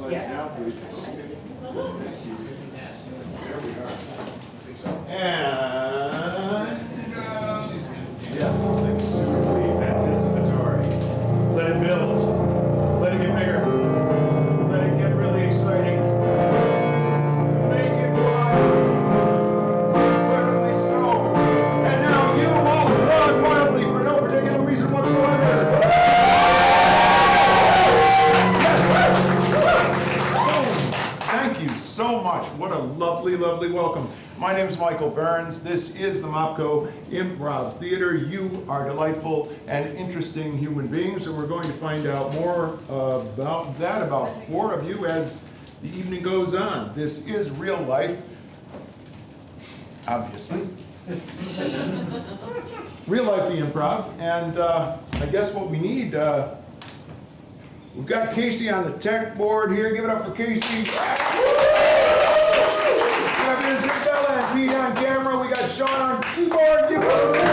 Yeah. And yes, something superbly anticipatory. Let it build. Let it get bigger. Let it get really exciting. Make it wild. Incredibly so. And now you all applaud wildly for no particular reason whatsoever. Thank you so much. What a lovely, lovely welcome. My name is Michael Burns. This is the Mopco Improv Theater. You are delightful and interesting human beings, and we're going to find out more about that, about four of you, as the evening goes on. This is real life, obviously. Real life, the improv, and I guess what we need, we've got Casey on the tech board here. Give it up for Casey. We have Isabella and Pete on camera. We got Sean on keyboard. Give it up for them.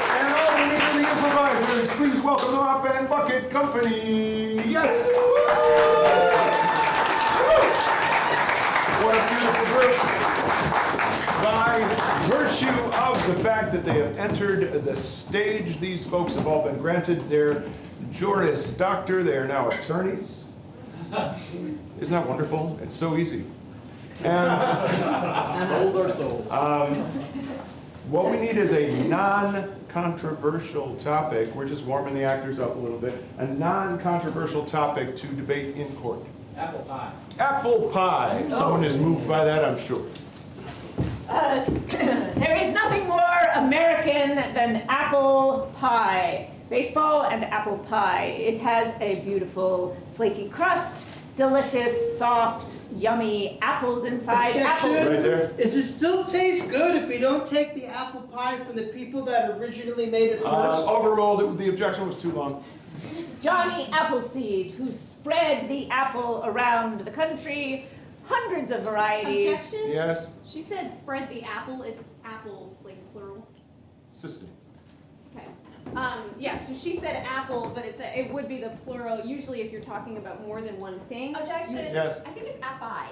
And all we need are the improvisers. Please welcome the Mop and Bucket Company. Yes. What a beautiful group. By virtue of the fact that they have entered the stage, these folks have all been granted their Juris Doctor. They are now attorneys. Isn't that wonderful? It's so easy. And Sold our souls. what we need is a non-controversial topic. We're just warming the actors up a little bit. A non-controversial topic to debate in court. Apple pie. Apple pie. Someone is moved by that, I'm sure. There is nothing more American than apple pie. Baseball and apple pie. It has a beautiful flaky crust, delicious, soft, yummy apples inside. Objection. Right there. Does it still taste good if we don't take the apple pie from the people that originally made it first? Overruled. The objection was too long. Johnny Appleseed, who spread the apple around the country, hundreds of varieties. Objection? Yes. She said spread the apple. It's apples, like plural. System. Okay. Yeah, so she said apple, but it would be the plural. Usually if you're talking about more than one thing. Objection? Yes. I think it's appi.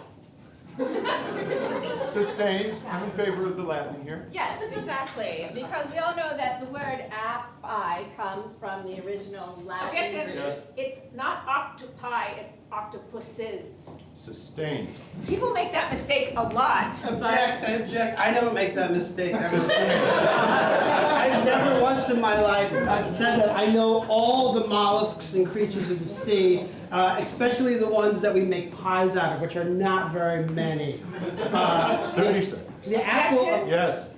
Sustained. I'm in favor of the Latin here. Yes, exactly. Because we all know that the word appi comes from the original Latin Objection. root. Yes. It's not octopi, it's octopuses. Sustained. People make that mistake a lot. I object. I never make that mistake. Sustained. I've never once in my life said that I know all the mollusks and creatures of the sea, especially the ones that we make pies out of, which are not very many. 30 seconds. The apple. Objection. Yes.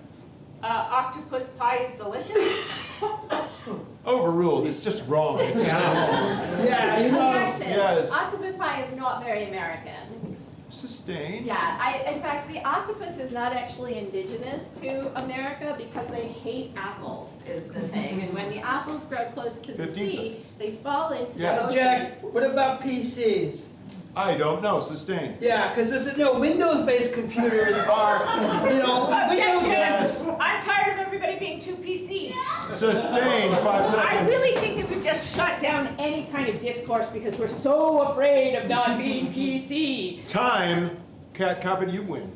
Octopus pie is delicious. Overruled. It's just wrong. It's just wrong. Yeah, you know. Objection. Yes. Octopus pie is not very American. Sustained. Yeah, in fact, the octopus is not actually indigenous to America because they hate apples, is the thing. And when the apples grow close to the 15 sea, seconds. they fall into Yes. the ocean. Object. What about PCs? I don't know. Sustained. Yeah, because Windows-based computers are, Windows. Yes. I'm tired of everybody being too PC. Sustained. 5 seconds. I really think that we've just shut down any kind of discourse because we're so afraid of not being PC. Time. Cat Coppin, you win.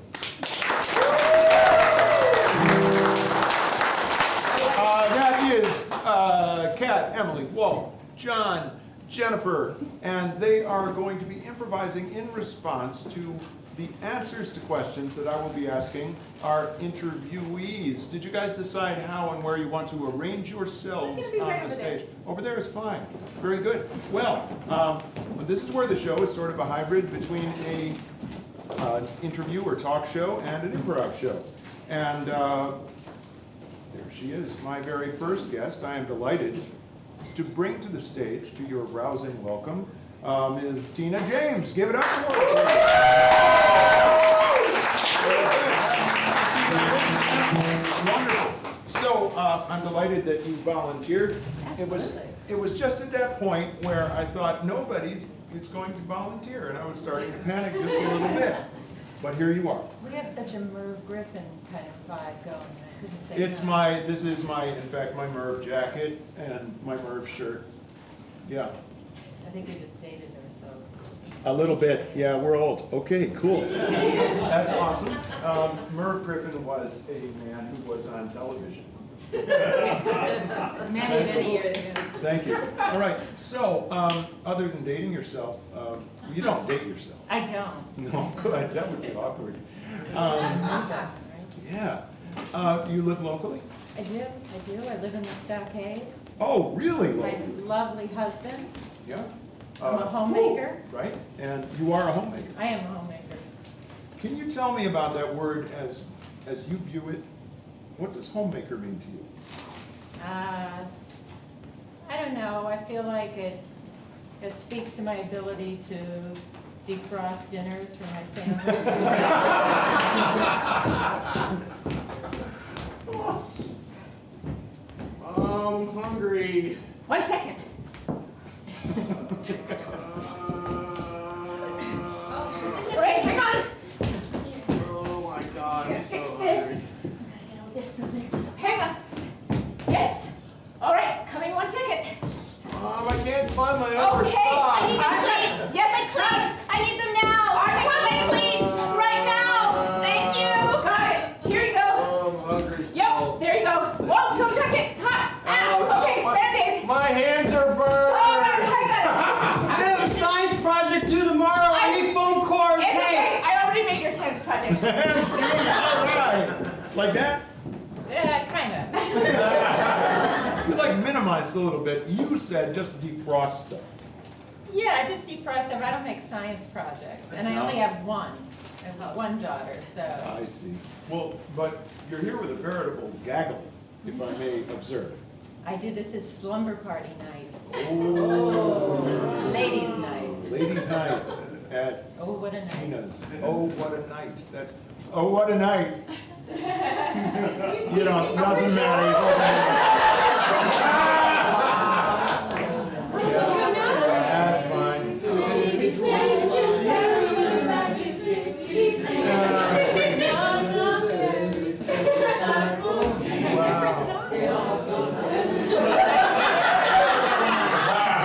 That is Kat, Emily, Walt, John, Jennifer, and they are going to be improvising in response to the answers to questions that I will be asking our interviewees. Did you guys decide how and where you want to arrange yourselves Be right on the over stage? Over there is fine. Very good. Well, this is where the show is sort of a hybrid between a interview or talk show and an improv show. And there she is, my very first guest. I am delighted to bring to the stage, to your rousing welcome, is Tina James. Give it up for her. Wonderful. So I'm delighted that you volunteered. It was just at that point where I thought nobody is going to volunteer, and I was starting to panic just a little bit. but here you are. We have such a Merv Griffin kind of vibe going, I couldn't say It's no. this is in fact, my Merv jacket and my Merv shirt. Yeah, I think we just dated ourselves. a little bit. Yeah, we're old. Okay, cool. That's awesome. Merv Griffin was a man who was on television. Many, many years ago. Thank you. All right, so, other than dating yourself, you don't date yourself. I don't. No, good, that would be awkward. Right? Yeah. You live locally? I do. I live in the Stockade. Oh, really My locally? lovely husband. Yeah. I'm a homemaker. Right, and you are a homemaker. I am a homemaker. Can you tell me about that word as you view it? What does homemaker mean to you? I don't know. I feel like it speaks to my ability to defrost dinners for my family. I'm hungry. 1 second. Wait, hang on. Oh my god, Gonna I'm so fix hungry. this. This so that- hang on. Yes. All right, coming 1 second. I can't find my Okay, upper I sock. need my cleats. Yes, my cleats. I need them now! I want my cleats right now! Thank you! Got it. Here you go. Oh, I'm hungry still. Yep, there you go. Whoa, don't touch it. It's hot. Ow. Okay, Band-Aid. My hands are Oh, burned. I got I have a science project due tomorrow. I need foam core and it. It's tape. okay. I already made your science project. All right. Like that? Yeah, kind of. You like minimized a little bit. You said just defrost stuff. Yeah, I just defrost them. I don't make science projects, and I No. only have one. I have one daughter, so. I see. Well, but you're here with a veritable gaggle, if I may observe. I do this as slumber party night, Oh, ladies' night. ladies' night at Oh, what a night. Tina's. Oh, what a night. That's, oh, what a night. You know, doesn't matter. That's fine.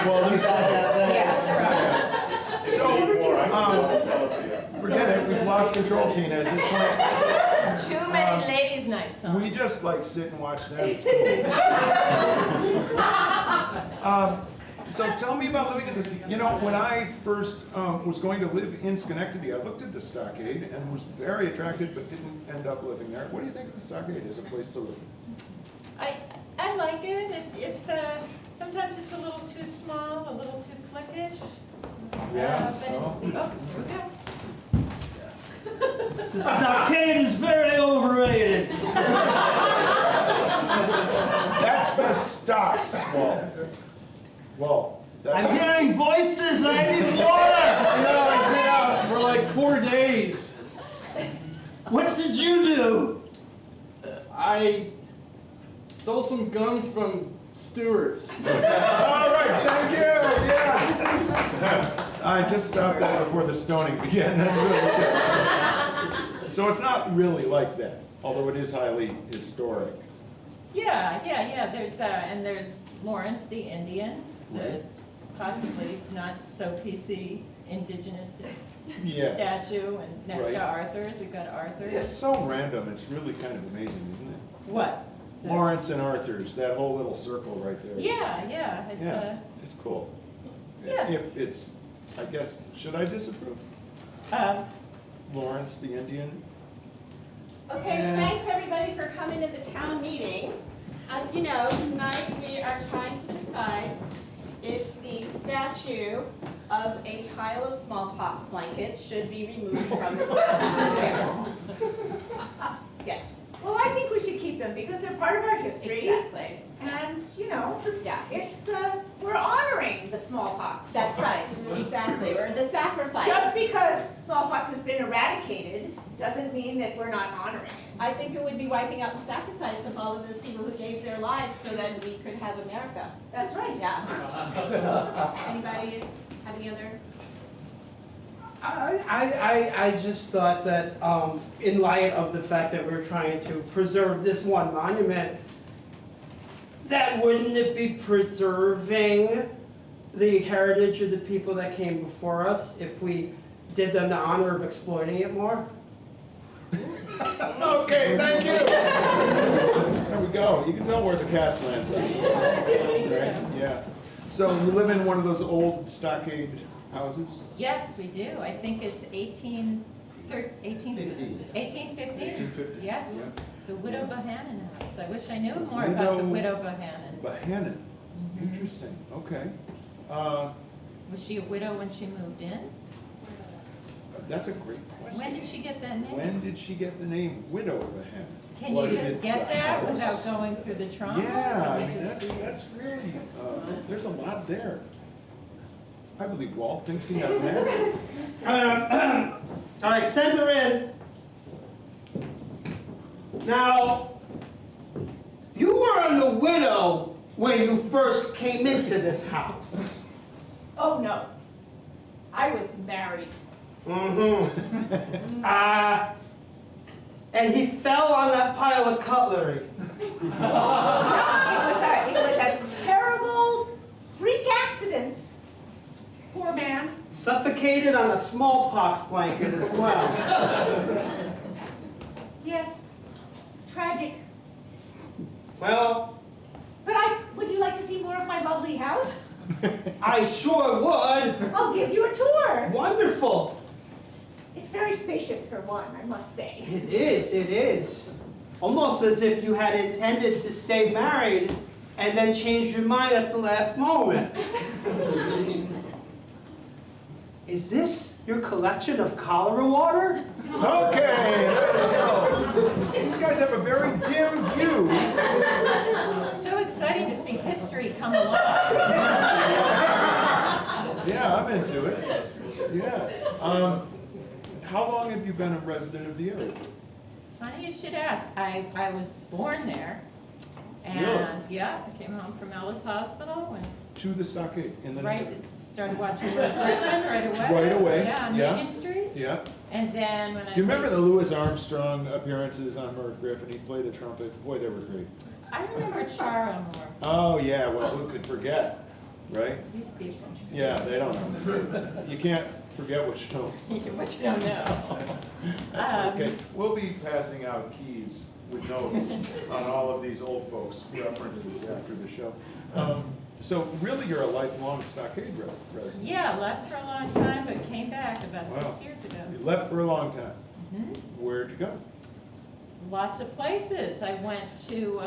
Well, at least I got that. So, forget it, we've lost control, Tina, at this point. Too many ladies' night songs. We just like sit and watch them. It's cool. So tell me about living in this. You know, when I first was going to live in Schenectady, I looked at the Stockade and was very attracted, but didn't end up living there. What do you think of the Stockade as a place to live? I like it. It's sometimes it's a little too small, a little too cliquish. Oh. Here we go. The stockade is very overrated. That's best stocks. Well, that's. I'm hearing voices. I need water. I've been out for like 4 days. What did you do? I stole some gum from Stewart's. All right, thank you. Yes. I just stopped that before the stoning began. That's really good. So it's not really like that, although it is highly historic. Yeah. There's Lawrence the Indian, the possibly not so PC indigenous Yeah. statue, and next Right. to Arthur's, we've got Arthur's. It's so random. It's really kind of amazing, isn't it? What? Lawrence and Arthur's, that whole little circle right there. Yeah. It's Yeah, it's cool. Yeah. If it's, I guess, should I disapprove? Lawrence the Indian? Okay, thanks everybody for coming to the town meeting. As you know, tonight we are trying to decide if the statue of a pile of smallpox blankets should be removed from the town square. Yes, Well, I think we should keep them because they're part of our history. exactly. And, you know, Yeah. it's, we're honoring the smallpox. That's right, exactly, or the sacrifice. Just because smallpox has been eradicated doesn't mean that we're not honoring it. I think it would be wiping out the sacrifice of all of those people who gave their lives so that we could have America. That's right. Yeah. Anybody have any other? I just thought that in light of the fact that we're trying to preserve this one monument, that wouldn't it be preserving the heritage of the people that came before us if we did them the honor of exploiting it more? Okay, thank you. There we go. You can tell where the cast lands. Right? Yeah. So you live in one of those old stockade houses? Yes, we do. I think it's 1850. Yes, Yeah. the Widow Bohannon house. I wish I knew more about the Widow Bohannon. Bohannon. Interesting. Okay. Was she a widow when she moved in? That's a great question. When did she get that name? When did she get the name Widow Bohannon? Can you Was just it get the there house? without going through the trauma? Yeah, I Can mean, you just- that's really, there's a lot there. I believe Walt thinks he has an answer. All right, send her in. Now, you weren't a widow when you first came into this house. Oh, no. I was married. Mm-hmm. And he fell on that pile of cutlery. It was a terrible freak accident. Poor man. Suffocated on a smallpox blanket as well. Yes. Tragic. Well, But would you like to see more of my lovely house? I sure would. I'll give you a tour. Wonderful. It's very spacious for one, I must say. It is. Almost as if you had intended to stay married and then changed your mind at the last moment. Is this your collection of cholera water? Okay, there we go. These guys have a very dim view. So exciting to see history come alive. Yeah, I'm into it. Yeah. How long have you been a resident of the area? Funny you should ask. I was born there. And Really? yeah, I came home from Ellis Hospital and To the stockade in the started watching Lord Griffin right away. Right away, Yeah, on yeah. Union Street. Yeah. And then when I Do you remember was the Louis Armstrong appearances on Merv Griffin? He played the trumpet. Boy, they were great. I remember Charo more. Oh, yeah, well, who could forget, right? These people. Yeah, they don't know. You can't forget what you know. What you don't know. That's okay. We'll be passing out keys with notes on all of these old folks' references after the show. So really, you're a lifelong stockade resident? Yeah, left for a long time, but came back about Wow. 6 years ago. You left for a long time. Mhm. Where'd you go? Lots of places. I went to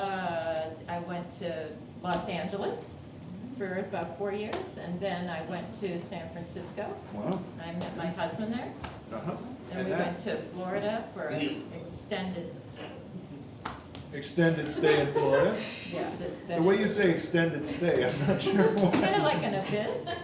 Los Angeles for about 4 years, and then I went to San Francisco. Wow. I met my husband there. Uh-huh. Then And we that went to Florida for an extended, extended stay in Florida? yeah. The way you say extended stay, I'm not sure why. Kind of like an abyss.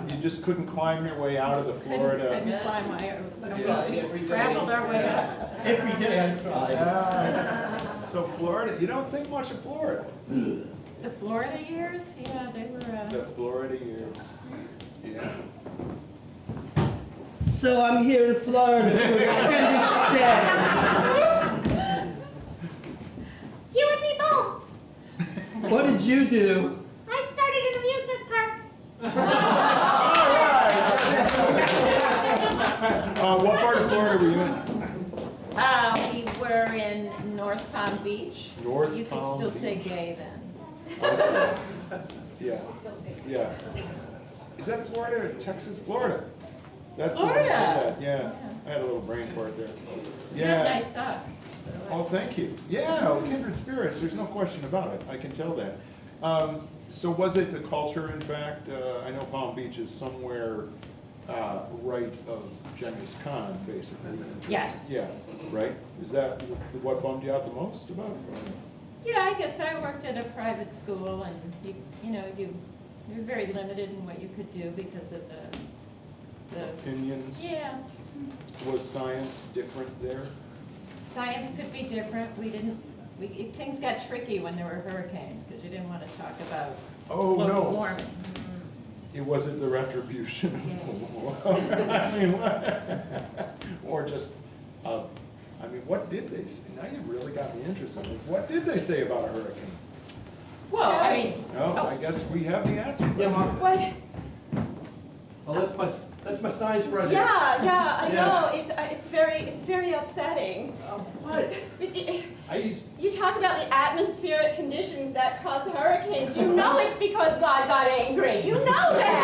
You just couldn't climb your way out of the Couldn't Florida. climb we scrambled our way up. Every day I try. So Florida, you don't think much of Florida. The Florida years, yeah, they were, The Florida years. Yeah. So I'm here in Florida for an extended stay. You and me both. What did you do? I started an amusement park. What part of Florida were you in? we were in North Palm Beach. North You could Palm still say Beach. gay then. Yeah. Yeah. Is that Florida or Texas? Florida. That's the one Florida. that did that. Yeah. I had a little brain fart there. You have Yeah. nice socks. Oh, thank you. Yeah, kindred spirits. There's no question about it. I can tell that. So was it the culture, in fact? I know Palm Beach is somewhere right of Genghis Khan, basically. Yes. Yeah, right? Is that what bummed you out the most about it? Yeah, I guess I worked at a private school, and you were very limited in what you could do because of the Opinions? yeah. Was science different there? Science could be different. Things got tricky when there were hurricanes because you didn't want to talk about Oh, global no. warming. Was it the retribution? I mean, or just, I mean, what did they say? Now you really got me interested. What did they say about a hurricane? Well, I mean, Oh, I guess we have the answer. Yeah, Mom. What? Oh, that's my science project. Yeah, I Yeah. know. It's very upsetting. What? You I used. talk about the atmospheric conditions that cause hurricanes. You know it's because God got angry. You know that.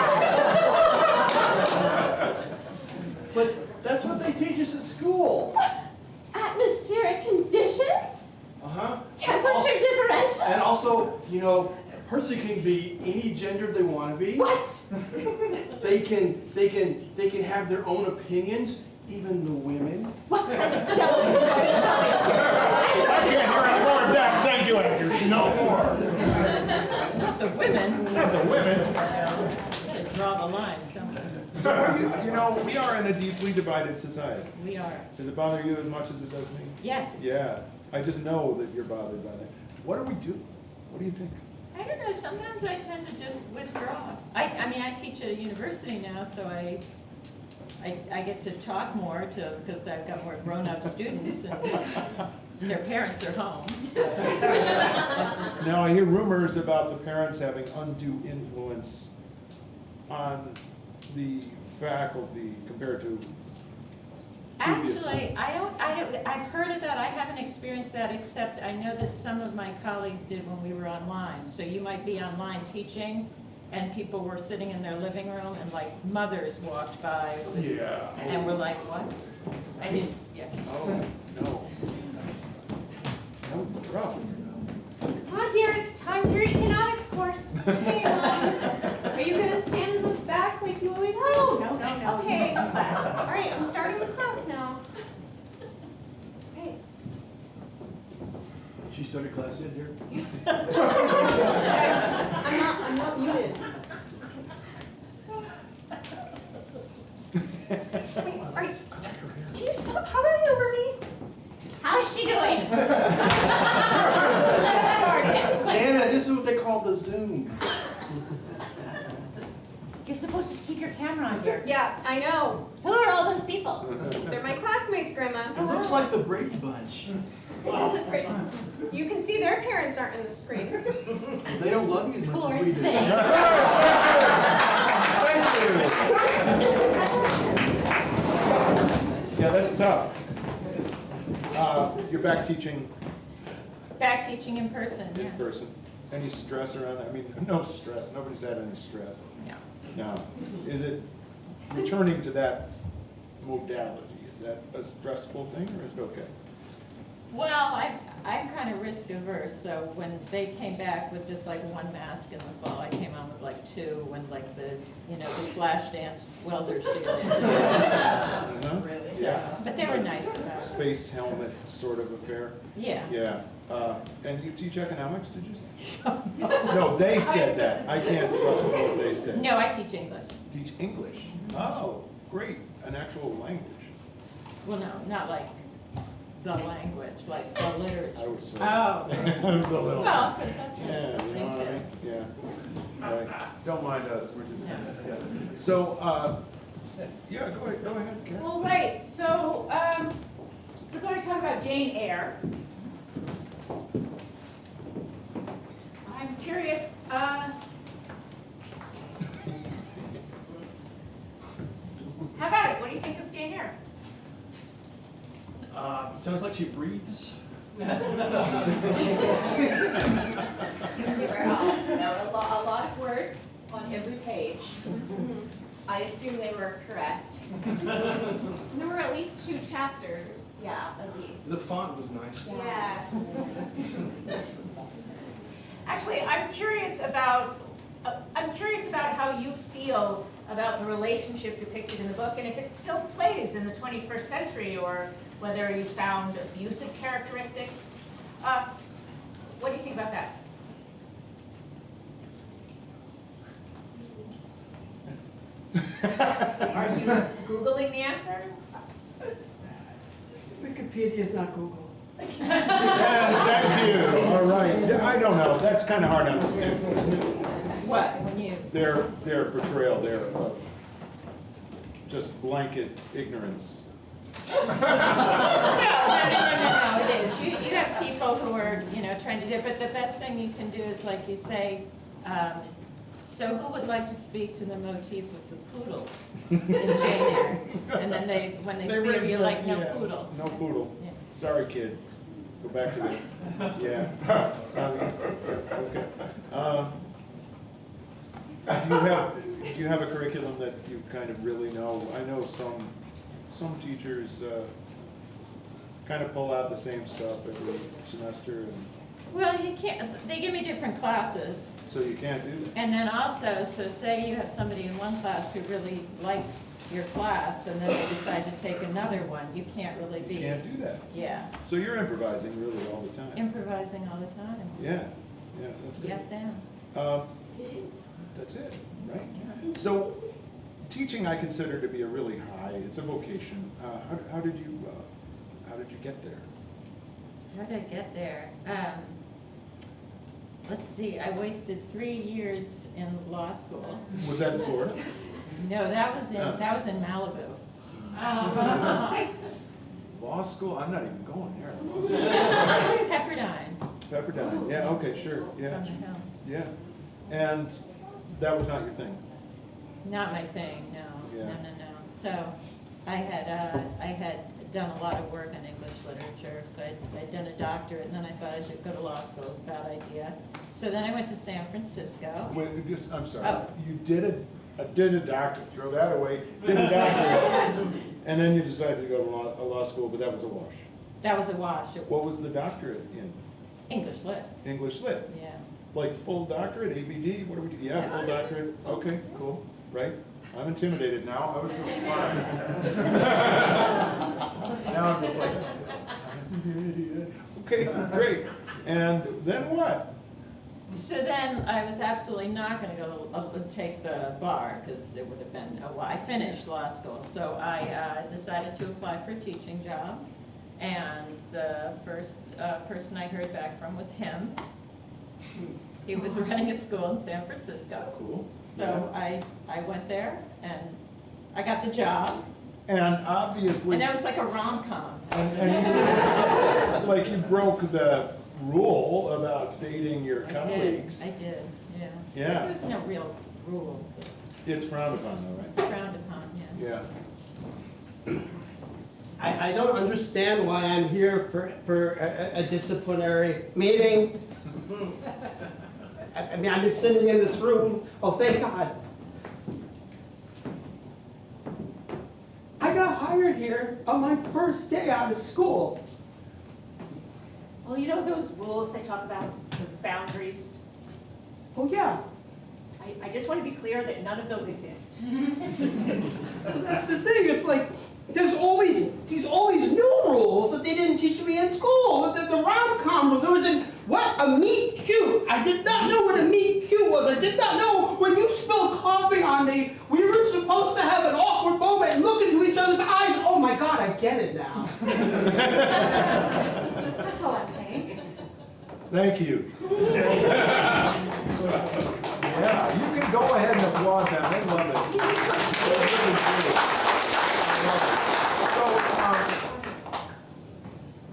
But that's what they teach us at school. Atmospheric conditions? Uh-huh. Temperature differential? And also, you know, a person can be any gender they want to be. What? They can have their own opinions, even the women. What kind of devil's I can't hear any more of that. Thank you, actors. No more. not the women, Not the women. to draw the line somewhere. So, you know, we are in a deeply divided society. We are. Does it bother you as much as it does me? Yes. Yeah, I just know that you're bothered by that. What do we do? What do you think? I don't know, sometimes I tend to just withdraw. I mean, I teach at a university now, so I get to talk more because I've got more grown-up students and their parents are home. Now, I hear rumors about the parents having undue influence on the faculty compared to previously. Actually, I've heard of that, I haven't experienced that, except I know that some of my colleagues did when we were online. So you might be online teaching, and people were sitting in their living room, and like mothers walked by, Yeah. and were like, what? I just, yeah. Oh, no. No, rough. Come on, dear, it's time for your economics course. Hey, are you gonna stand in the back like you always do? No. Okay. Class. All right, I'm starting the class now. Hey. She started class in here. I'm not muted. Wait, are you, can you stop hovering over me? How's she doing? Let's start it. Anna, this is what they call the Zoom. You're supposed to keep your camera on, dear. Yeah, I know. Who are all those people? They're my classmates, Grandma. It looks like the Brady Bunch. You can see their parents aren't in the screen. They don't love you as much as we do. Thank you. Yeah, that's tough. You're back teaching Back teaching in person, in yeah. person. Any stress around that? I mean, no stress. Nobody's had any stress. No. Now, is it returning to that modality? Is that a stressful thing, or is it okay? Well, I'm kind of risk averse, so when they came back with just like one mask in the fall, I came on with like two, when like the flash dance welder shield. Uh-huh. So, Yeah. but they were nice about it. Space helmet sort of affair. Yeah. Yeah. And you teach economics, did you say? No, they said that. I can't trust what they said. No, I teach English. Teach English. Oh, great. An actual language. Well, no, not like the language, like the I literature. was so. Oh. I was a little. Well, 'cause that's Yeah, you know what I mean? Yeah. Right. Don't mind us, we're just, Yeah. yeah. So, yeah, go ahead, Karen. All right, so we're going to talk about Jane Eyre. I'm curious, how about it? What do you think of Jane Eyre? Sounds like she breathes. There were a lot of words on every page. I assume they were correct. There were at least 2 chapters. Yeah, at least. The font was nice. Yeah. Actually, I'm curious about how you feel about the relationship depicted in the book, and if it still plays in the 21st century, or whether you found abusive characteristics. What do you think about that? Are you Googling the answer? Wikipedia is not Google. Yeah, thank you. All right. I don't know. That's kind of hard on the students, isn't it? What, when you their portrayal there of just blanket ignorance. No, it is. You have people who are, trying to do it, but the best thing you can do is, like you say, so who would like to speak to the motif of the poodle in Jane Eyre? And then when they speak, raise you're the- like, no yeah, poodle. No poodle. Yeah. Sorry, kid. Go back to that. Yeah. Okay. Do you have a curriculum that you kind of really know? I know some teachers kind of pull out the same stuff every semester, and Well, you can't, they give me different classes. so you can't do that. And then also, so say you have somebody in one class who really likes your class, and then they decide to take another one, you can't really be. You can't do that. Yeah, So you're improvising really all the time. improvising all the time. Yeah, that's good. Yes, and. That's it, right? Yeah. So, teaching I consider to be a really high, it's a vocation. How did you get there? How did I get there? Let's see, I wasted 3 years in law school. Was that in Florida? No, that was in Malibu. Law school? I'm not even going there. Law school. Pepperdine, Pepperdine, yeah, okay, sure, yeah, from the hill. yeah. And that was not your thing? Not my thing, no, Yeah. no. So I had done a lot of work in English literature, so I'd done a doctorate, and then I thought I should go to law school. It was a bad idea. So then I went to San Francisco. Wait, I'm sorry, Oh. you did a doctorate, throw that away, did a doctorate, and then you decided to go to law school, but that was a wash. That was a wash. What was the doctorate in? English lit, English lit? yeah. Like full doctorate, ABD, what do we do? Yeah, full doctorate, okay, cool, right? I'm intimidated now, I was doing fine. Now I'm just like, okay, great, and then what? So then I was absolutely not gonna go take the bar, because it would have been a while. I finished law school, so I decided to apply for a teaching job. And the first person I heard back from was him. He was running a school in San Francisco. Cool. So I went there and I got the job. And obviously, And that was like a rom-com. and like you broke the rule about dating your colleagues. I did, yeah. Yeah. There was no real rule, It's frowned upon though, right? frowned upon, yeah. Yeah. I don't understand why I'm here for a disciplinary meeting. I mean, I've been sitting in this room, oh, thank God. I got hired here on my first day out of school. Well, you know those rules they talk about, those boundaries? Oh, yeah, I just want to be clear that none of those exist. that's the thing, it's like, there's always these new rules that they didn't teach me in school. The rom-com rule, there was a meet cute. I did not know what a meet cute was. I did not know when you spilled coffee on me, we were supposed to have an awkward moment and look into each other's eyes. Oh my God, I get it now. That's all I'm saying. Thank you. Yeah, you can go ahead and applaud them, they love it. They really do. So,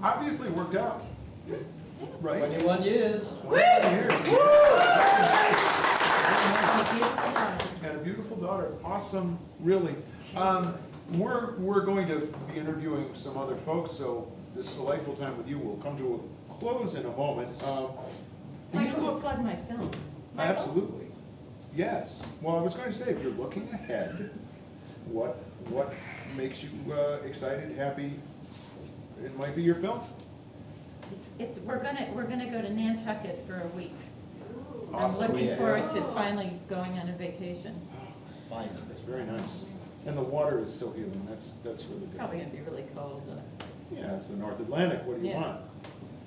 obviously worked out, right? 21 years. 21 years. And a beautiful daughter, awesome, really. We're going to be interviewing some other folks, so this delightful time with you will come to a close in a moment. I need to plug my film. Absolutely, yes. Well, I was going to say, if you're looking ahead, what makes you excited, happy? It might be your film. We're gonna go to Nantucket for a week. Awesome. I'm looking Yeah. forward to finally going on a vacation. Fine. That's very nice. And the water is so healing, that's really good. Probably gonna be really cold, but Yeah, it's the North Atlantic, what do you Yeah. want?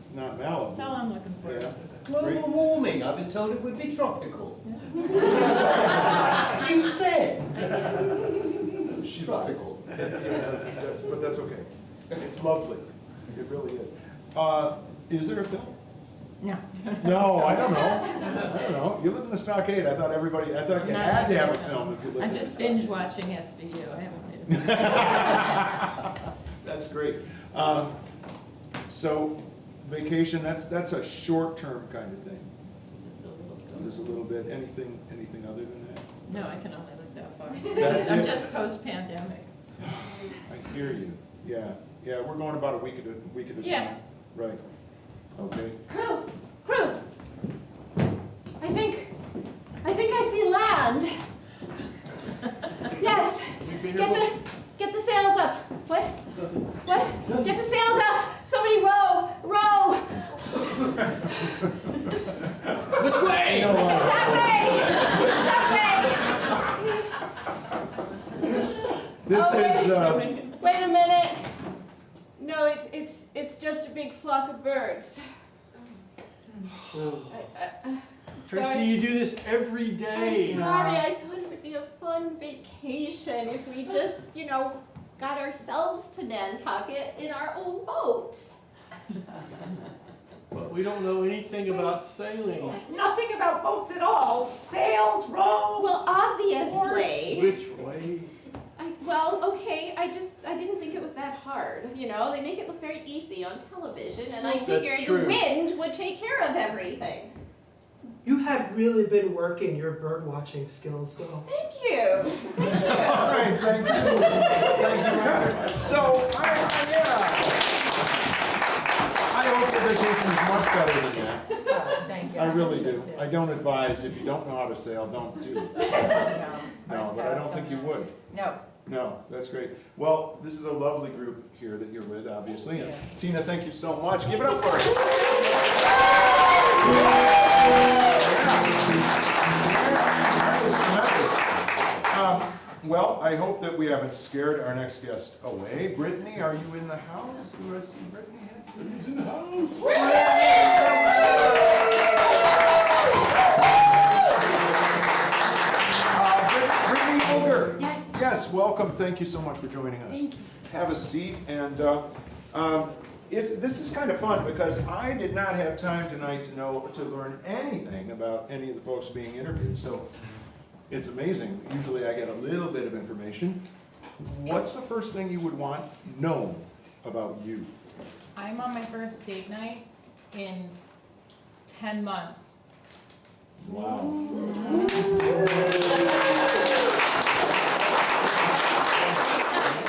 It's not Malibu. that's all I'm looking forward Yeah. to. Global warming, I've been told it would be tropical. You said She lied. tropical. But that's okay. It's lovely. It really is. Is there a film? No. No, I don't know. I don't know. You live in the stockade. I thought you had to have a film if you lived I'm in the just stockade. binge watching SVU. I haven't made it. That's great. So vacation, that's a short-term kind of thing. Just a little bit. Just a little bit. Anything other than that? No, I can only look that far. That's I'm it. just post-pandemic. I hear you. Yeah, we're going about a week at a time. Yeah. Right. Okay. Crew, I think I see land. Yes, get the sails up. What? Get the sails up. Somebody row. Which way? That way. This is, Wait a minute. No, it's just a big flock of birds. I'm Tracy, sorry. you do this every day. I'm sorry, I thought it would be a fun vacation if we just, got ourselves to Nantucket in our own boat. But we don't know anything about sailing. Nothing about boats at all. Sails, row. Well, obviously. Which way? Okay, I didn't think it was that hard, They make it look very easy on television, and I That's figured true. the wind would take care of everything. You have really been working your bird watching skills, though. Thank you. all right, thank you. Thank you very much. So, I hope the vacation is much better than that. Thank you. I really do. I don't advise, if you don't know how to sail, don't do it. No, but I don't think you would. No, that's great. Well, this is a lovely group here that you're with, obviously. And Tina, thank you so much. Give it up for her. That was tremendous. Well, I hope that we haven't scared our next guest away. Brittany, are you in the house? Do I see Brittany here? Brittany's in the house. Brittany Olger. Yes, welcome. Thank you so much for joining us. Thank you. Have a seat. And this is kind of fun because I did not have time tonight to learn anything about any of the folks being interviewed. So it's amazing. Usually I get a little bit of information. What's the first thing you would want known about you? I'm on my first date night in 10 months. Wow.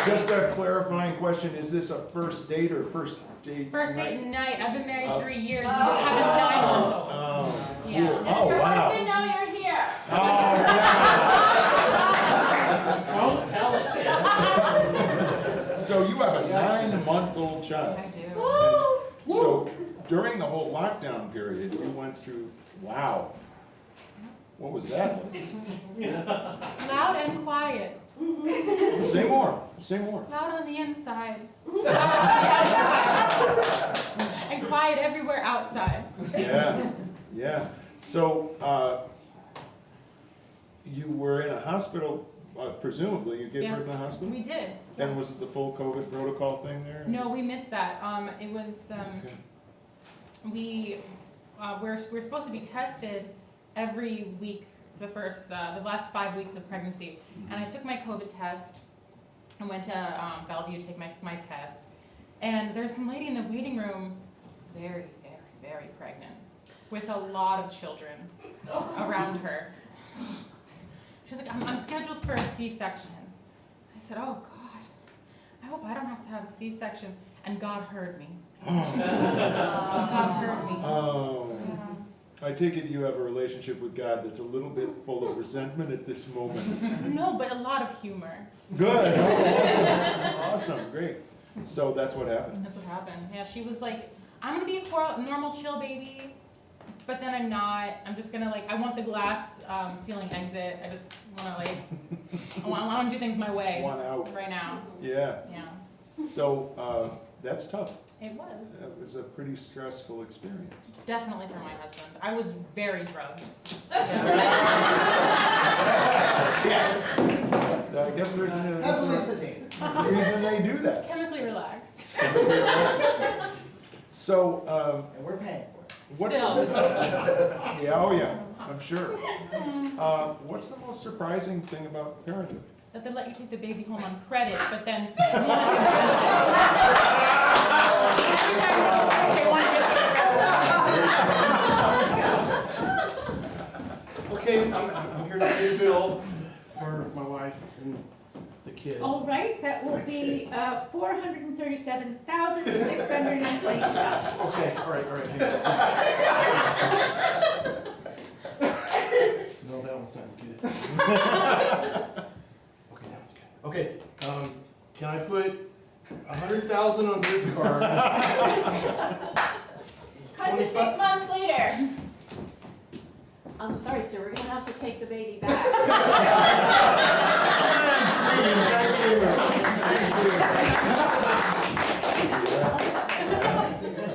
Just a clarifying question, is this a first date or first date First night? date night. I've been married 3 years. We just have a 9-month-old. Oh, cool. Yeah. Oh, Your wow. husband know you're here. Oh, yeah. Don't tell it. So you have a 9-month-old child. I do. So during the whole lockdown period, you went through, wow. What was that like? Loud and quiet. Say more, say more. Loud on the inside. And quiet everywhere outside. Yeah. So, you were in a hospital, presumably, you gave birth in a hospital? We did. And was it the full COVID protocol thing there? No, we missed that. It was, Okay. we're supposed to be tested every week, the last 5 weeks of pregnancy. And I took my COVID test. I went to Bellevue to take my test. And there's some lady in the waiting room, very, very, very pregnant, with a lot of children around her. She's like, I'm scheduled for a C-section. I said, oh God, I hope I don't have to have a C-section. And God heard me. God heard me. Oh. Yeah. I take it you have a relationship with God that's a little bit full of resentment at this moment. No, but a lot of humor. Good. Oh, awesome. Great. So that's what happened. That's what happened. Yeah, she was like, I'm gonna be a normal chill baby, but then I'm not. I'm just gonna I want the glass ceiling exit. I just wanna I wanna do things my way. One out. Right now. Yeah. Yeah. So that's tough. It was. That was a pretty stressful experience. Definitely for my husband. I was very drugged. Yeah. I guess there's a reason they do that. Chemically relaxed. So, And we're paying for it. What's, Still. yeah, oh yeah, I'm sure. What's the most surprising thing about parenting? That they let you take the baby home on credit, but then. Okay, I'm here to pay a bill for my wife and the kid. All right, that will be $437,620. Okay, all right, hang on a second. No, that one's not good. Okay, that one's good. Okay, can I put 100,000 on this card? Cut to 6 months later. I'm sorry, sir, we're gonna have to take the baby back.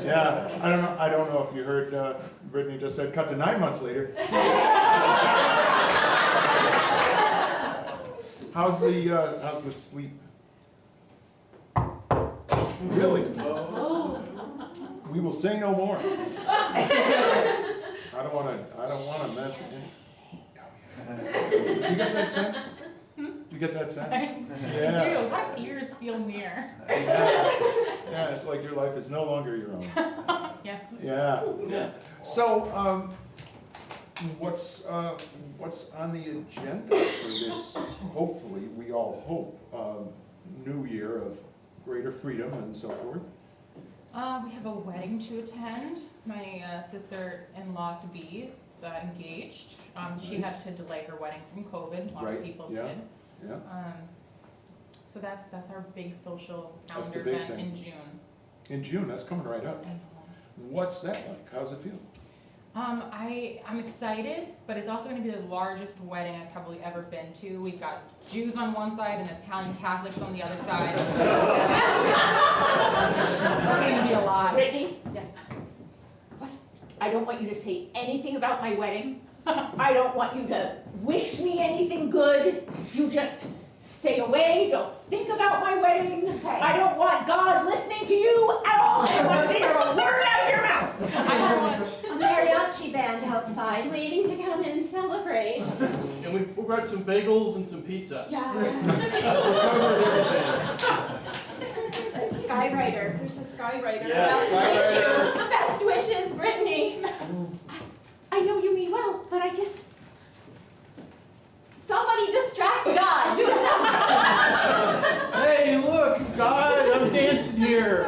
Yeah, I don't know if you heard, Brittany just said, cut to 9 months later. How's the sleep? Really? We will say no more. I don't wanna mess it in. You get that sense? You get that sense? Yeah. Dude, my ears feel near. Yeah, it's like your life is no longer your own. Yeah. Yeah. So, what's on the agenda for this, hopefully, we all hope, new year of greater freedom and so forth? We have a wedding to attend. My sister-in-law to be is engaged. She had to delay her wedding from COVID. A lot Right, of people yeah. did. Yeah? So that's our big social That's the calendar big event thing. in June. In June, that's coming right up. What's that like? How's it feel? I'm excited, but it's also going to be the largest wedding I've probably ever been to. We've got Jews on one side and Italian Catholics on the other side. It's going to be a lot. Brittany, Yes. I don't want you to say anything about my wedding. I don't want you to wish me anything good. You just stay away, don't think about my wedding. Okay. I don't want God listening to you at all. I want to hear a word out of your mouth. I have a mariachi band outside waiting to come in and celebrate. And we brought some bagels and some pizza. Yeah. We're covering everything. Skywriter, there's a skywriter Yes, about to wish skywriter. you the best wishes, Brittany. I know you mean well, but I just... Somebody distract God, do something. Hey, look, God, I'm dancing here.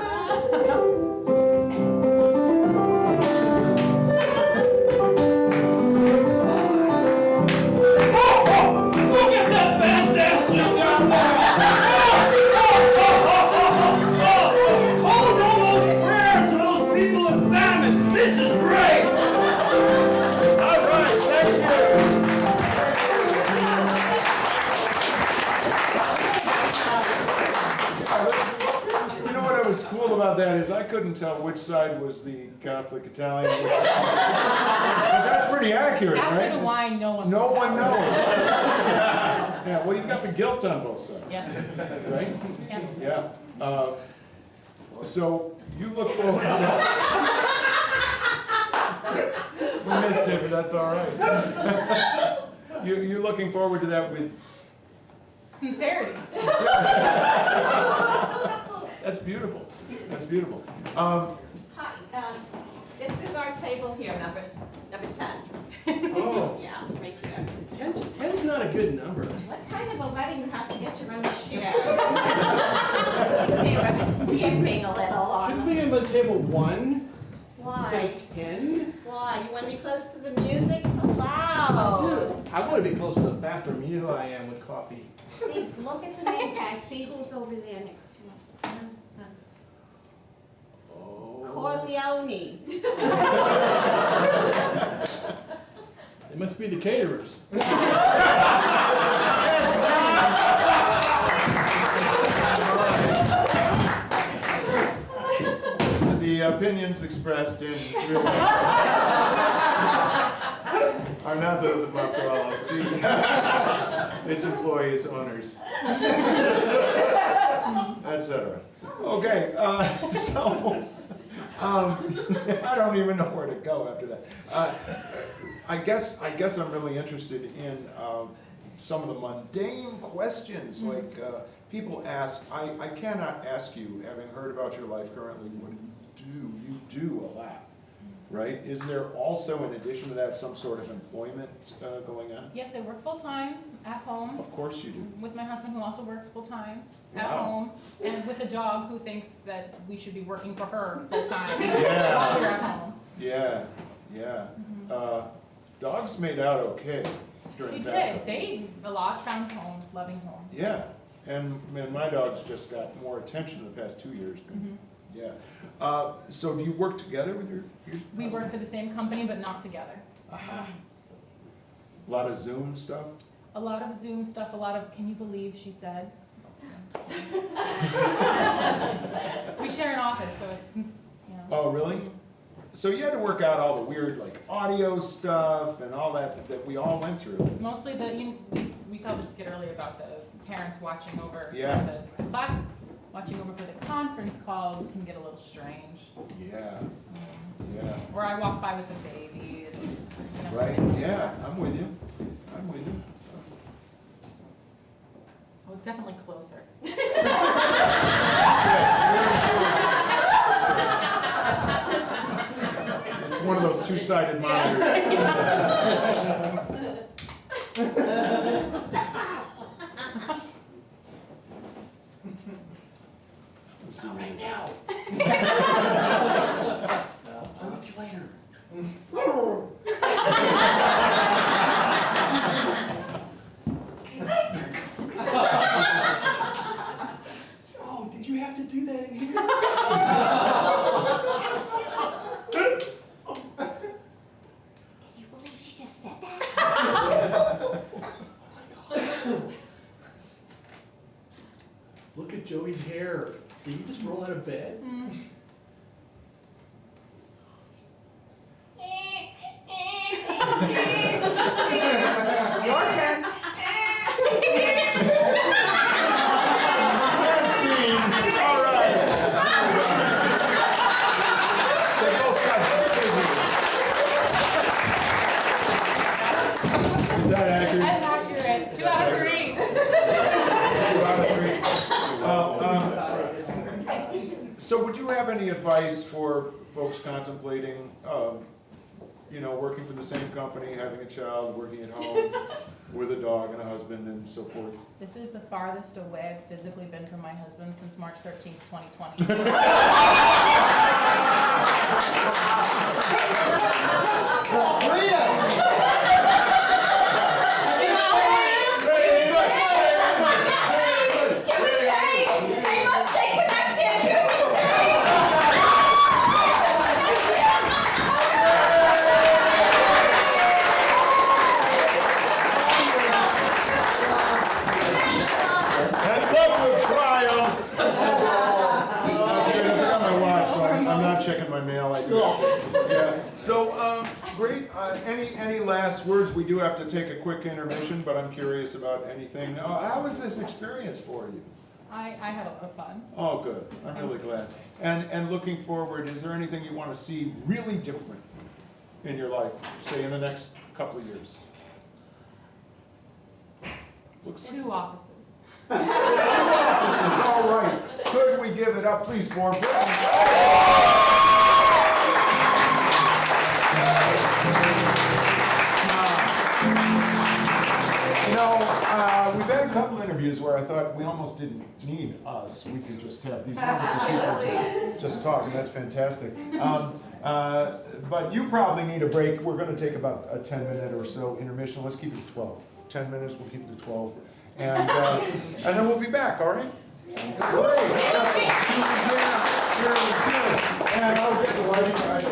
Look at that band dancing down there! Hold all those prayers for those people in famine! This is great! All right, thank you. You know what was cool about that is I couldn't tell which side was the Catholic Italian. Which but that's pretty accurate, right? After the wine, no one No will one tell. knows. Yeah, well, you've got the guilt on both sides, Yes. right? Yes. Yeah. So you look forward to that. We missed it, but that's all right. You're looking forward to that with Sincerity. That's beautiful. That's beautiful. Hi, this is our table here, number 10. Oh, Yeah, right here. 10's not a good number. What kind of a wedding you have to get your own chairs? They were skipping a little Shouldn't on. we have a table 1 Why? instead of 10? Why? You want to be close to the music? So loud. I want to be close to the bathroom. You know who I am with coffee. See, look at the name tag. See who's over there next to us. Corleone. It must be the caterers. The opinions expressed in are not those of Mopco LLC, its employees, owners, etc. Okay, so I don't even know where to go after that. I guess I'm really interested in some of the mundane questions, like people ask. I cannot ask you, having heard about your life currently, what do you do? You do a lot, right? Is there also, in addition to that, some sort of employment going on? Yes, I work full-time at home Of course you do. with my husband, who also works full-time at Wow. home, and with a dog who thinks that we should be working for her full-time Yeah. while we're at home. Yeah, yeah. Dogs made out okay during They the past did. couple They a lot found homes, loving homes. Yeah, and my dog's just got more attention in the past 2 years than, yeah. So do you work together with your We husband? work for the same company, but not together. Aha. A lot of Zoom stuff? A lot of Zoom stuff, a lot of, can you believe she said? We share an office, so it's, you know. Oh, really? So you had to work out all the weird, like, audio stuff and all that we all went through. Mostly we saw the skit earlier about the parents watching over Yeah. the classes. Watching over for the conference calls can get a little strange. Yeah, yeah. Or I walk by with the baby. And, you know, Right, yeah, I'm with you. I'm with you. Well, it's definitely closer. It's one of those two-sided monitors. Not right now. I'll with you later. Oh, did you have to do that in here? Can you believe she just said that? Look at Joey's hair. Did he just roll out of bed? Your turn. All right. They both got scissors. Is that accurate? That's accurate. 2 out of 3. 2 out of 3. So would you have any advice for folks contemplating, working for the same company, having a child, working at home with a dog and a husband and so forth? This is the farthest away I've physically been from my husband since March 13th, 2020. And love will triumph. I got my watch, so I'm not checking my mail. Yeah. So, great. Any last words? We do have to take a quick intermission, but I'm curious about anything. How was this experience for you? I had a lot of fun. Oh, good. I'm really glad. And looking forward, is there anything you want to see really different in your life, say in the next couple of years? Looks 2 offices. Offices, all right. Could we give it up, please, for Brittany? We've had a couple interviews where I thought we almost didn't need us. We could just have these wonderful people just talk, and that's fantastic. But you probably need a break. We're going to take about a 10-minute or so intermission. Let's keep it to 12. 10 minutes, we'll keep it to 12. And then we'll be back, all right? Great. That's very good. And I'll get the lighting right.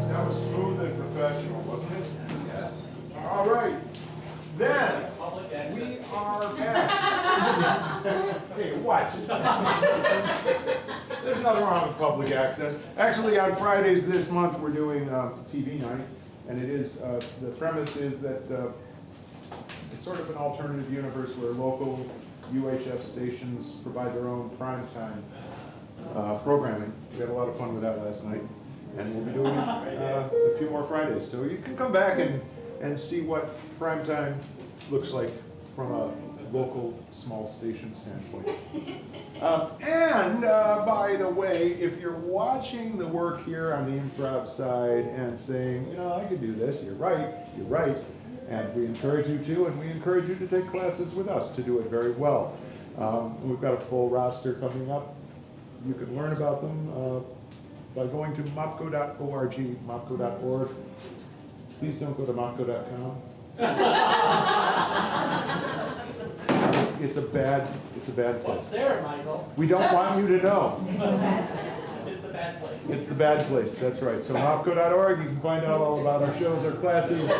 That was smooth and professional, wasn't it? Yes. All right. Then, we are back. Hey, watch it. There's nothing wrong with public access. Actually, on Fridays this month, we're doing TV night. And it is, the premise is that it's sort of an alternative universe where local UHF stations provide their own primetime programming. We had a lot of fun with that last night, and we'll be doing it a few more Fridays. So you can come back and see what primetime looks like from a local small station standpoint. By the way, if you're watching the work here on the improv side and saying, you know, I could do this, you're right, and we encourage you to, and we encourage you to take classes with us to do it very well. We've got a full roster coming up. You can learn about them by going to mopco.org, mopco.org. Please don't go to mopco.com. It's a bad place. What's there, Michael? We don't want you to know. It's the bad place. It's the bad place, that's right. So mopco.org, you can find out all about our shows, our classes.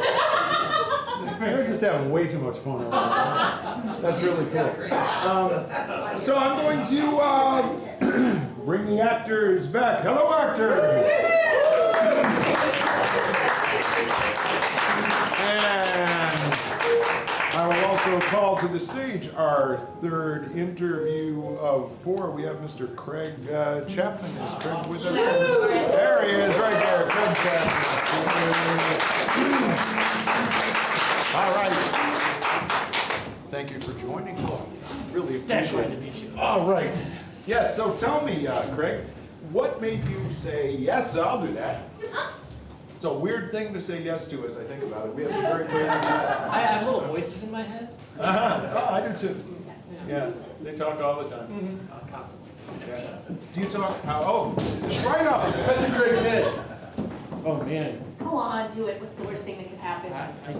We're just having way too much fun over there. That's really cool. So I'm going to bring the actors back. Hello, actors! And I will also call to the stage our third interview of 4. We have Mr. Craig Chapman. Is Craig with us? There he is, right there, Craig Chapman. All right. Thank you for joining us. Really appreciate it. to meet you. All right. Yes, so tell me, Craig, what made you say, yes, I'll do that? It's a weird thing to say yes to as I think about it. We have some very great I have little voices in my head. Oh, I do too. Yeah, they talk all the time. Constantly. Yeah. Do you talk? Oh, right up. Such a great kid. Oh, man. Go on, do it. What's the worst thing that could happen?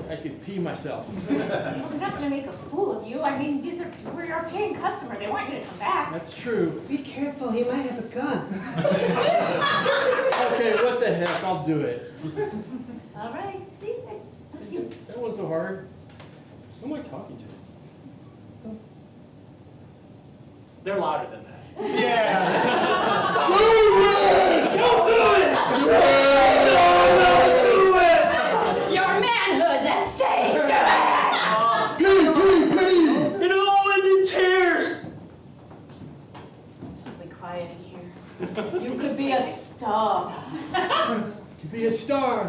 I could pee myself. Well, they're not gonna make a fool of you. I mean, we're our paying customer. They want you to come back. That's true. Be careful, he might have a gun. Okay, what the heck? I'll do it. All right, see? Let's see. That wasn't so hard. Who am I talking to? They're louder than that. Yeah. Your manhood's at stake. It'll all end in tears. It's awfully quiet in here. You could be a star. Be a star.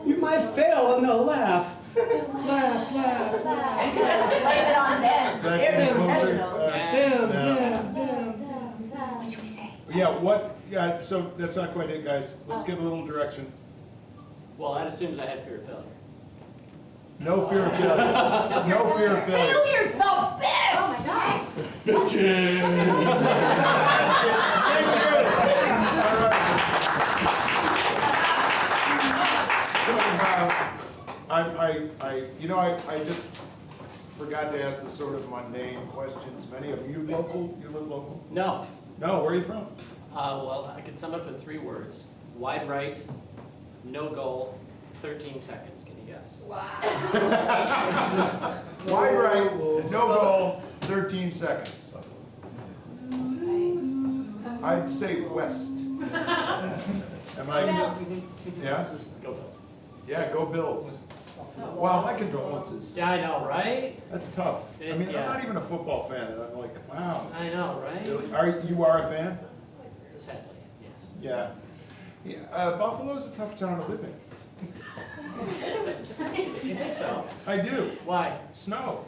You might fail and they'll laugh. You could just blame it on them. Is that They're getting the closer? professionals. What should we say? Yeah, so that's not quite it, guys. Let's get a little direction. Well, that assumes I had fear of failure. No fear of failure. No fear of failure. Failure's the best! Oh my gosh. So, I just forgot to ask the sort of mundane questions. Many of you local? You live local? No. No, where are you from? Well, I could sum up in 3 words. Wide right, no goal, 13 seconds. Can you guess? Wide right, no goal, 13 seconds. I'd say west. Am I? Yeah? Go Bills. Yeah, go Bills. Wow, my condolences. Yeah, I know, right? That's tough. I mean, I'm Yeah. not even a football fan, and I'm like, wow. I know, right? Really? You are a fan? Sadly, yes. Yeah. Buffalo's a tough town to live in. You think so? I do. Why? Snow.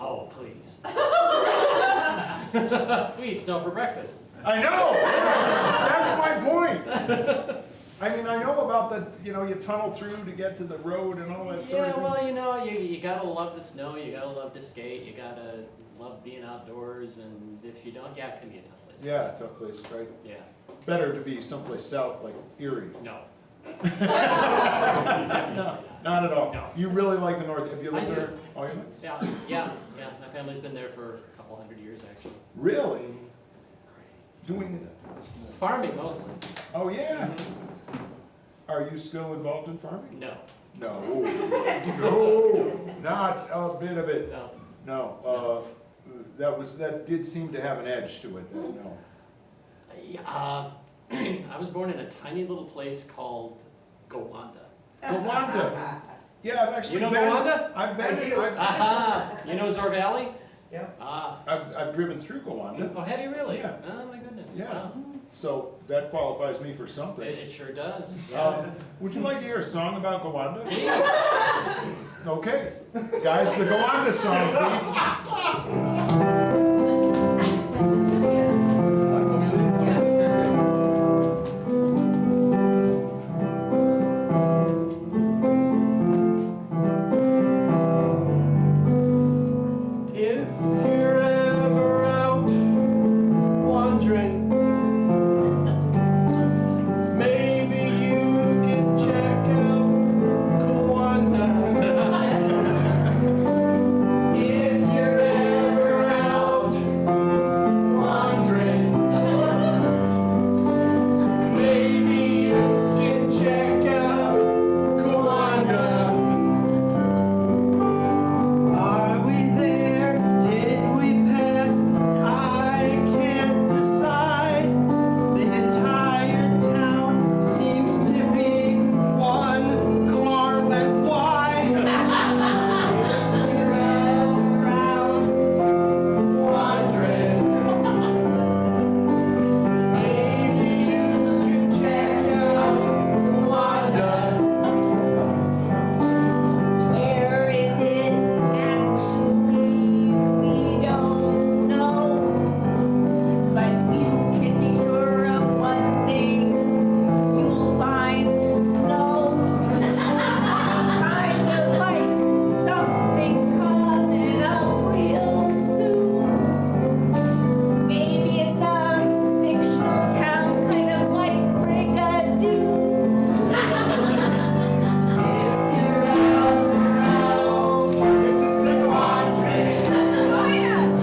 Oh, please. We eat snow for breakfast. I know! That's my point! I mean, I know about the, you tunnel through to get to the road and all that sort of Yeah, thing. well, you gotta love the snow, you gotta love to skate, you gotta love being outdoors, and if you don't, yeah, it can be a tough place. Yeah, tough place, right? Yeah. Better to be someplace south like Erie. No. No, not at all. No. You really like the north. Have you lived I do. there all your life? Yeah. My family's been there for a couple hundred years, actually. Really? Doing, Farming mostly. oh yeah. Are you still involved in farming? No. No. No, not a bit of it. No. No, that did seem to have an edge to it, though, no. I was born in a tiny little place called Gowanda. Gowanda. Yeah, I've actually You know been. Gowanda? I've been. Aha! You know Zor Valley? Yeah. Ah. I've driven through Gowanda. Oh, have you really? Yeah. Oh my goodness. Yeah. Wow. So that qualifies me for something. It sure does. Would you like to hear a song about Gowanda? Okay. Guys, the Gowanda song, please. If you're ever out wandering, maybe you can check out Gowanda. If you're ever out wandering, maybe you can check out Gowanda. Are we there? Did we pass? I can't decide. The entire town seems to be one car length wide. We're around wandering. Maybe you can check out Gowanda. Where is it actually? We don't know. But you can be sure of one thing. You'll find snow. It's kind of like something coming up real soon. Maybe it's a fictional town, kind of like Brigadoon. If you're It's a sick wandering. oh yes!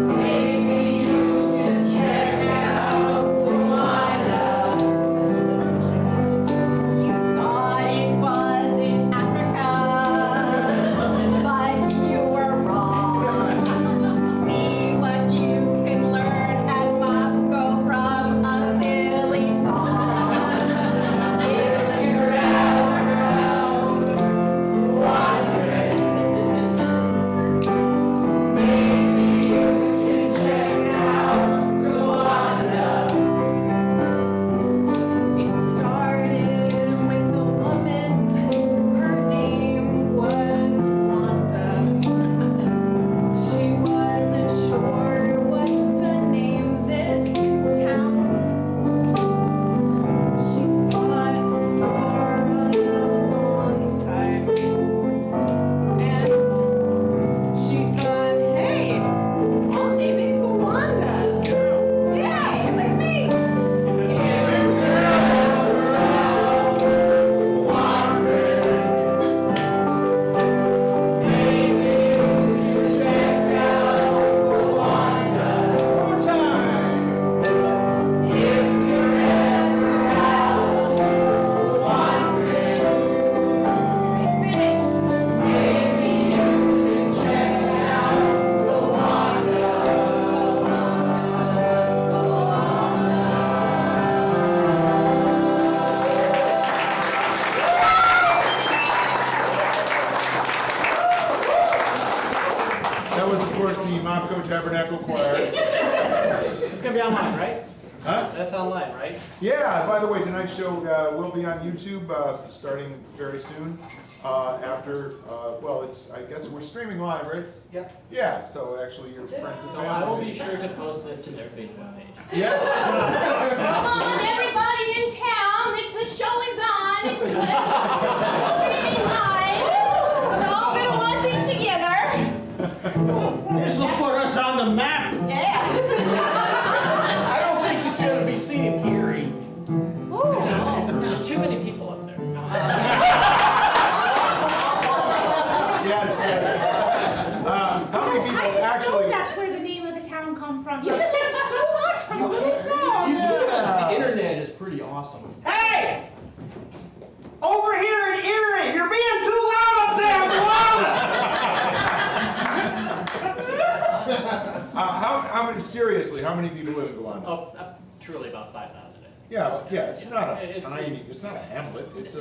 Maybe you can check out Gowanda. You thought it was in Africa, but you were wrong. See what you can learn at Mopco from a silly song. If you're ever out wandering, maybe you should check out Gowanda. It started with a woman, her name was Wanda. She wasn't sure what to name this town. She thought for a long time, and she thought, hey, I'll name it Gowanda. Yeah, like me. That was, of course, the Mopco Tabernacle Choir. It's gonna be online, right? Huh? That's online, right? Yeah, by the way, tonight's show will be on YouTube starting very soon. Well, I guess we're streaming live, right? Yep. Yeah, so actually your friends and So I will be family. sure to post this to their Facebook page. Yes. Come on, everybody in town, the show is on, it's streaming live. We're all gonna watch it together. This will put us on the map. Yes. I don't think he's gonna be seen in Erie. There's too many people up there. How many people I actually? know that's where the name of the town come from. You can learn so much from a little song. The internet is pretty awesome. Hey! Over here in Erie, you're being too loud up there, How many? Seriously, how many people live in Gowanda? Oh, truly about 5,000. Yeah, it's not a It's- tiny, it's not a hamlet, it's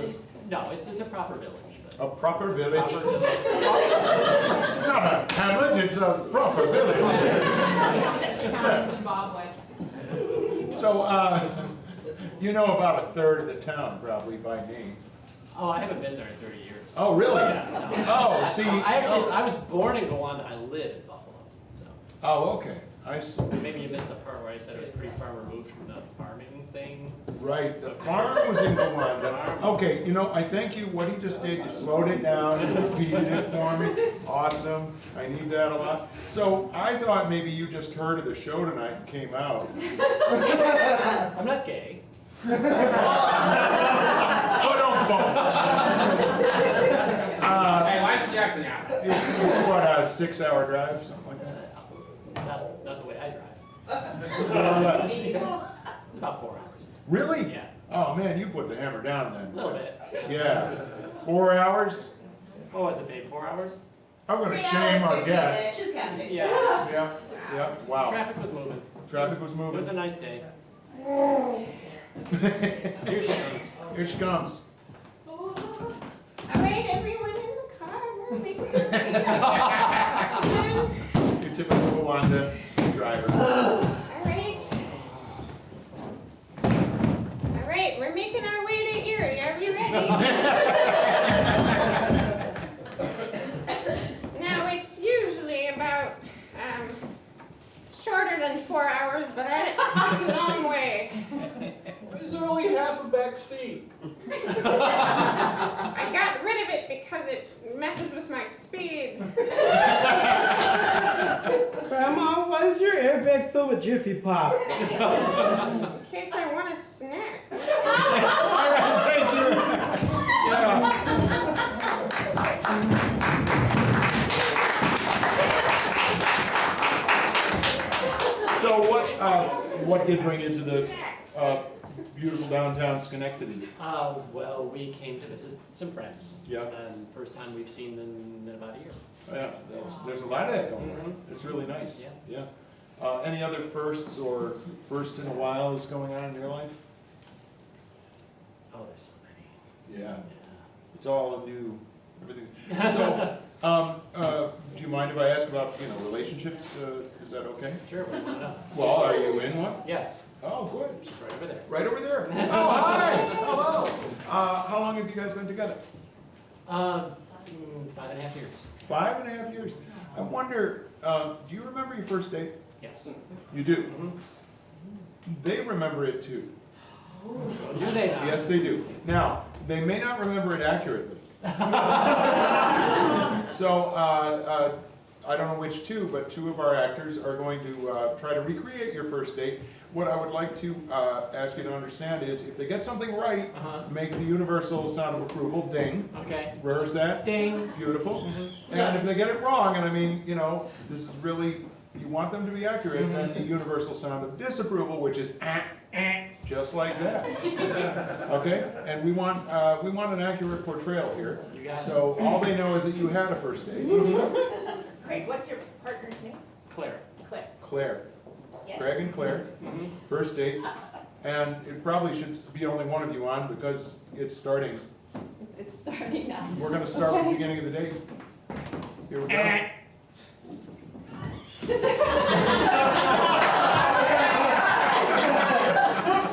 No, it's a proper village, but. a proper village. Proper village. It's not a hamlet, it's a proper village. Town Zimbabwe. So, you know about a third of the town probably by name. Oh, I haven't been there in 30 years. Oh, really? Oh, see. I was born in Gowanda, I live in Buffalo, so. Oh, okay, I see. Maybe you missed the part where I said it was pretty far removed from the farming thing. Right, the farm was in Gowanda. Okay, you know, I thank you, what he just did, you slowed it down, you repeated it for me. Awesome, I need that a lot. So I thought maybe you just heard of the show tonight and came out. I'm not gay. Oh, don't phone. Hey, why's the acting out? It's what, a 6-hour drive, something like that? Not the way I drive. More or less. About 4 hours. Really? Yeah, Oh, man, you put the hammer down a then. little bit. Yeah. 4 hours? What was it, babe, 4 hours? I'm gonna shame our guest. Choose counting. Yeah. Yeah, wow. Traffic was moving. Traffic was It was moving. a nice day. Here she comes. Here she comes. All right, everyone in the car, we're making Your typical Rwanda driver. All right, we're making our way to Erie. Are we ready? Now, it's usually about shorter than 4 hours, but I had to take a long way. There's only half a back seat. I got rid of it because it messes with my speed. Grandma, why is your airbag filled with Jiffy Pop? In case I want a snack. Thank you. Yeah. So what did bring you to the beautiful downtown Schenectady? Well, we came to visit some friends. Yeah. And first time we've seen them in about a year. Oh, yeah, there's a lot of that going on. It's really nice. Yeah. Any other firsts or first in a while is going on in your life? Oh, there's so many. Yeah. Yeah. It's all new, everything. So, do you mind if I ask about, relationships? Is that okay? Sure, what do you want to know? Well, are you in one? Yes, Oh, good. she's right over there. Right over there. Oh, hi. Hello. How long have you guys been together? 5.5 years. 5.5 years. I wonder, do you remember your first date? Yes. You do. Mhm. They remember it too. Do they now? Yes, they do. Now, they may not remember it accurately. So, I don't know which two, but two of our actors are going to try to recreate your first date. What I would like to ask you to understand is, if they get something right, Uh-huh. make the universal sound of approval, ding. Okay. Rehearse that. Ding. Beautiful. And if they get it wrong, and I mean, this is really, you want them to be accurate, then the universal sound of disapproval, which is just like that. Okay? And we want an accurate portrayal here. You got it. So all they know is that you had a first date. Craig, what's your partner's name? Claire. Claire. Claire. Yes. Craig and Claire, Mhm. first date. And it probably should be only one of you on because it's starting. It's starting now. We're gonna start with the beginning of the date. Here we go.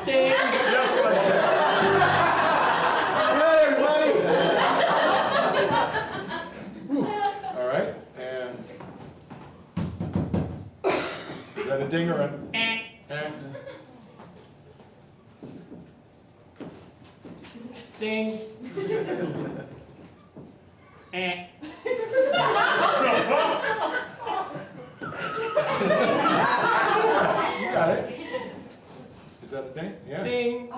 Ding. Just like that. Good, everybody. All right, and is that a ding or a? Ding. You got it. Is that a ding? Yeah. Ding.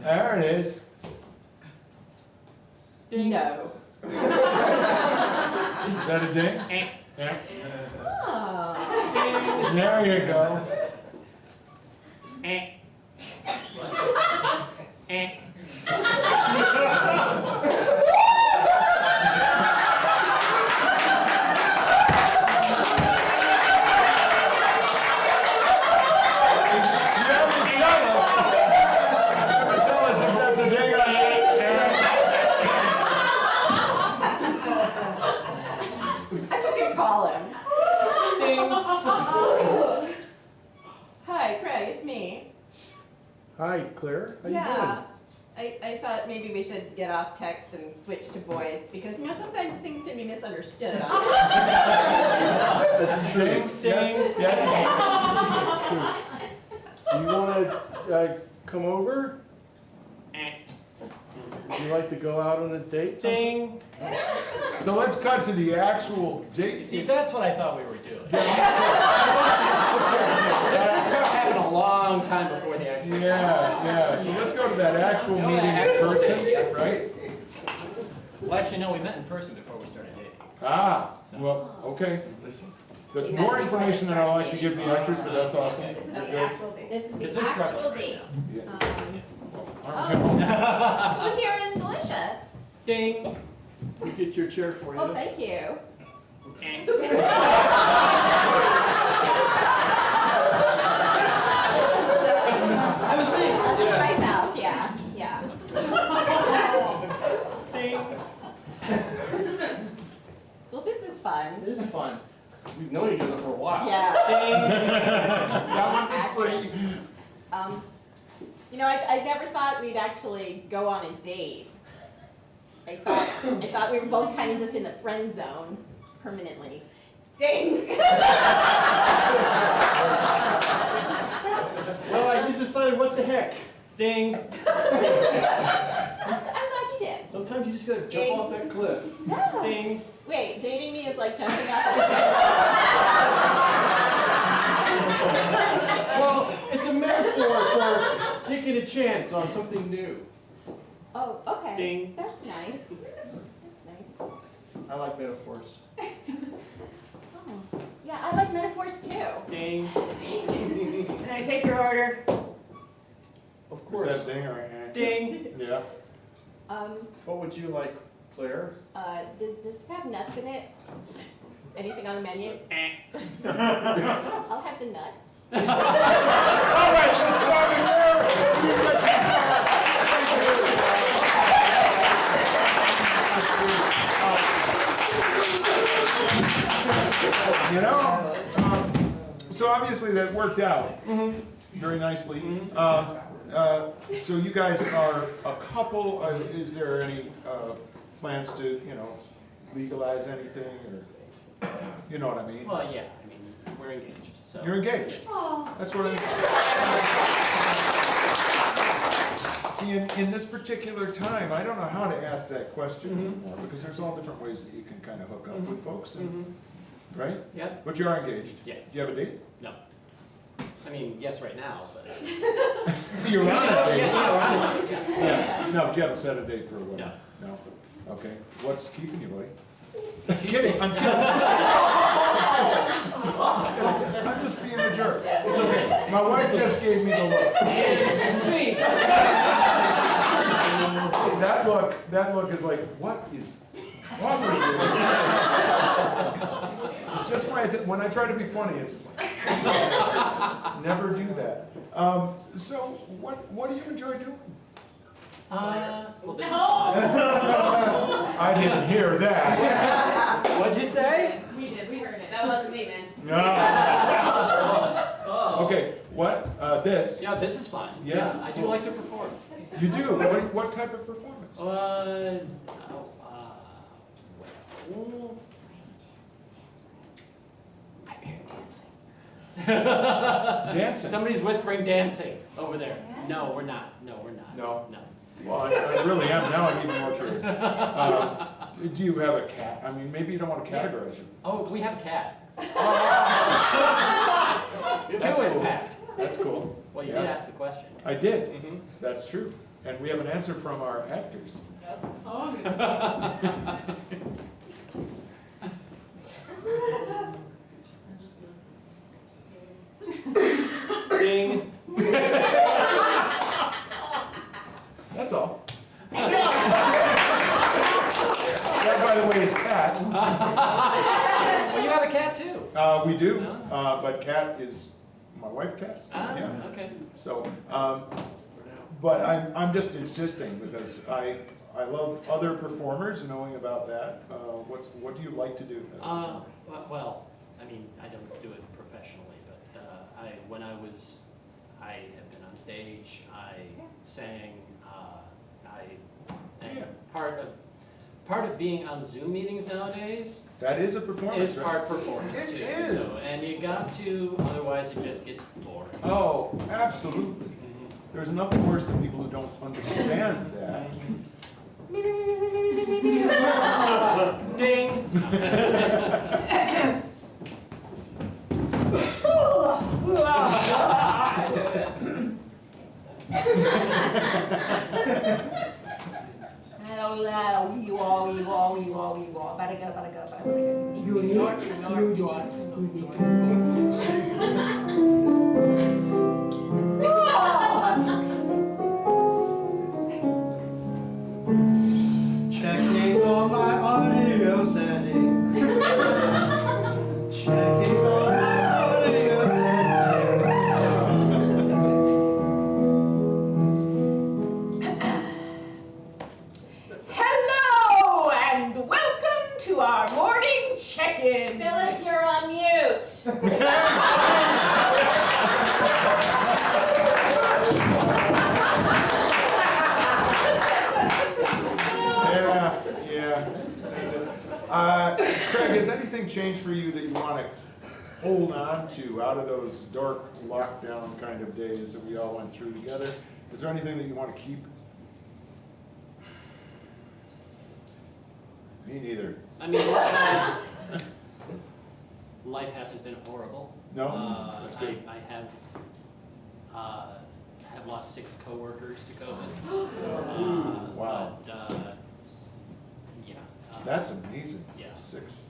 There it is. Ding. No. Is that a ding? Yeah. There you go. call him. Ding. Hi, Craig, it's me. Hi, Claire. How you Yeah. I thought maybe we should get off text and switch to voice because, you know, sometimes things can be misunderstood. That's true. Ding, ding, yes. Do you want to come over? Would you like to go out on a date? Ding. So let's cut to the actual date. See, that's what I thought we were doing. This happened a long time before the actual. Yeah, so let's go to that actual No, meeting in actual person, date. right? Well, actually, no, we met in person before we started dating. Ah, well, okay. That's more information than I like to give the actors, but that's awesome. This is Good. the actual date. This is Because the they're actual struggling date. Okay. Food here is delicious. Ding. You get your chair for you. Oh, thank you. Have a seat. I'll see myself, yeah. Ding. Well, this is fun. It is fun. We've known each other for a while. Yeah. That one for free. You know, I never thought we'd actually go on a date. I thought we were both kind of just in the friend zone permanently. Dang. Well, I just decided what the heck. Ding. I'm glad you did. Sometimes you just gotta jump Ding. off that cliff. Yes. Ding. Wait, dating me is like jumping off. Well, it's a metaphor for taking a chance on something new. Oh, okay. Ding. That's nice. That's nice. I like metaphors. Oh, yeah, I like metaphors too. Ding. Can I take your order? Of Is course. that ding or Ding. Yeah. What would you like, Claire? Does this have nuts in it? Anything on the menu? I'll have the nuts. All right, let's start here. You know, so obviously that worked out very nicely. So you guys are a couple. Is there any plans to, you know, legalize anything, or you know what I mean? Well, yeah, I mean, we're engaged, so. You're engaged. That's what I mean. See, in this particular time, I don't know how to ask that question anymore, because there's all different ways that you can kind of hook up with folks, and, right? Yep, But you are engaged. yes. Do you have a date? No. I mean, yes, right now, but. You're on a date. Yeah. Yeah. No, but you haven't set a date for a wedding? No. No? Okay. What's keeping you, buddy? I'm kidding. I'm just being a jerk. It's okay. My wife just gave me the look. See. That look is like, what is wrong with you? It's just when I try to be funny, it's just like, never do that. So what do you enjoy doing? Well, this is. I didn't hear that. What'd you say? We did, we heard it. That wasn't me, man. No. Okay, what, this, Yeah, this is fun. Yeah. I do like to perform. you do, what type of performance? Well, Dancing? somebody's whispering dancing over there. No, we're not. No, we're not. No. No. Well, I really am, now I'm even more curious. Do you have a cat? I mean, maybe you don't want to categorize it. Oh, we have a cat. That's Two, in cool. fact. That's cool. Well, you Yeah. did ask the question. I did, Mm-hmm. that's true. And we have an answer from our actors. Ding. That's all. That, by the way, is Cat. Well, you have a cat too. We do, but Cat is my wife, Cat. Yeah. Okay. So, but I'm just insisting because I I love other performers, knowing about that. What do you like to do as a performer? Well, I mean, I don't do it professionally, but I have been on stage, I sang, and Yeah. part of being on Zoom meetings nowadays That is a performance, is right? part performance It too. is. So, and you got to, otherwise it just gets boring. Oh, absolutely. There's nothing worse than people who don't understand that. Ding. You all. Better go. New York. Checking on my audio settings. Checking on my audio settings. Hello and welcome to our morning check-in. Phyllis, you're on mute. Yeah, that's it. Craig, has anything changed for you that you want to hold on to out of those dark lockdown kind of days that we all went through together? Is there anything that you want to keep? Me neither. I mean, life hasn't been horrible. No? That's good. I have lost 6 coworkers to COVID. Wow. But, yeah. That's amazing. Yeah. 6.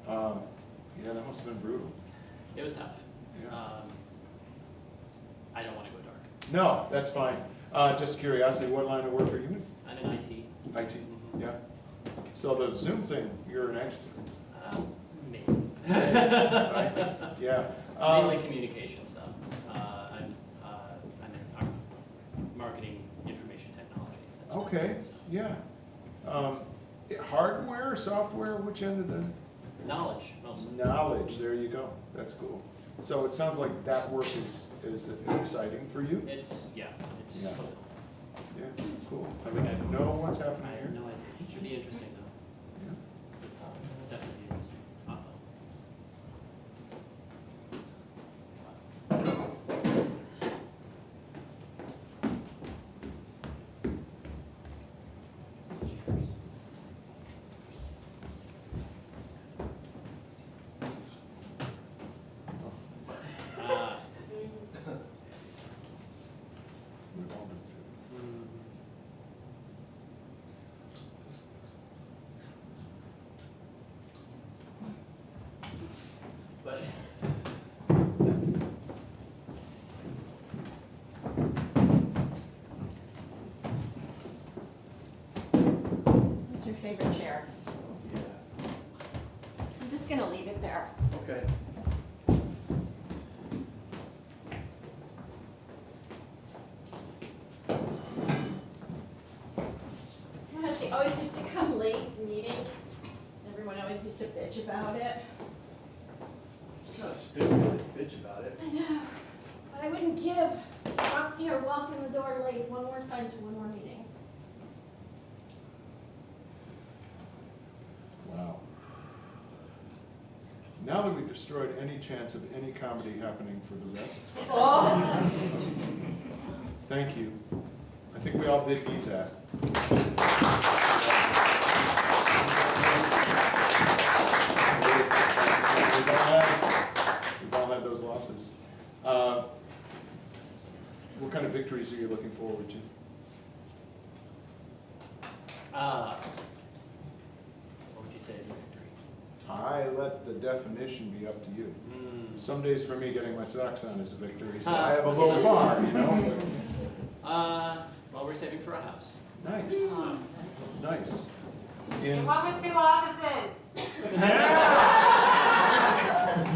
Yeah. Yeah, that must have been brutal. It was tough. Yeah. I don't want to go dark. No, that's fine. Just curiosity, what line of work are you in? I'm in IT. IT, yeah. So the Zoom thing, you're an expert. Me. Right? Yeah. Mainly communications, though. I'm in marketing information technology. That's what Okay, it is, so. yeah. Hardware, software, which end of the? Knowledge, mostly. Knowledge, there you go. That's cool. So it sounds like that work is exciting for you? It's Yeah. Yeah. Yeah, cool. I think I Know what's I happening have here? no idea. It should be interesting, though. Yeah. Definitely interesting. We've all been through it. But What's your favorite chair? Yeah, I'm just gonna leave it there. okay. You know how she always used to come late to meetings? Everyone always used to bitch about it. So stupid, bitch about it. I know, but I wouldn't give to not see her walk in the door late one more time to one more meeting. Wow. Now that we've destroyed any chance of any comedy happening for the rest, thank you. I think we all did need that. We've all had those losses. What kind of victories are you looking forward to? what would you say is a victory? I let the definition be up to you. Mm. Some days for me, getting my socks on is a victory, so I have a low bar, you know? Well, we're saving for a house. Nice, nice. They In, want the 2 offices.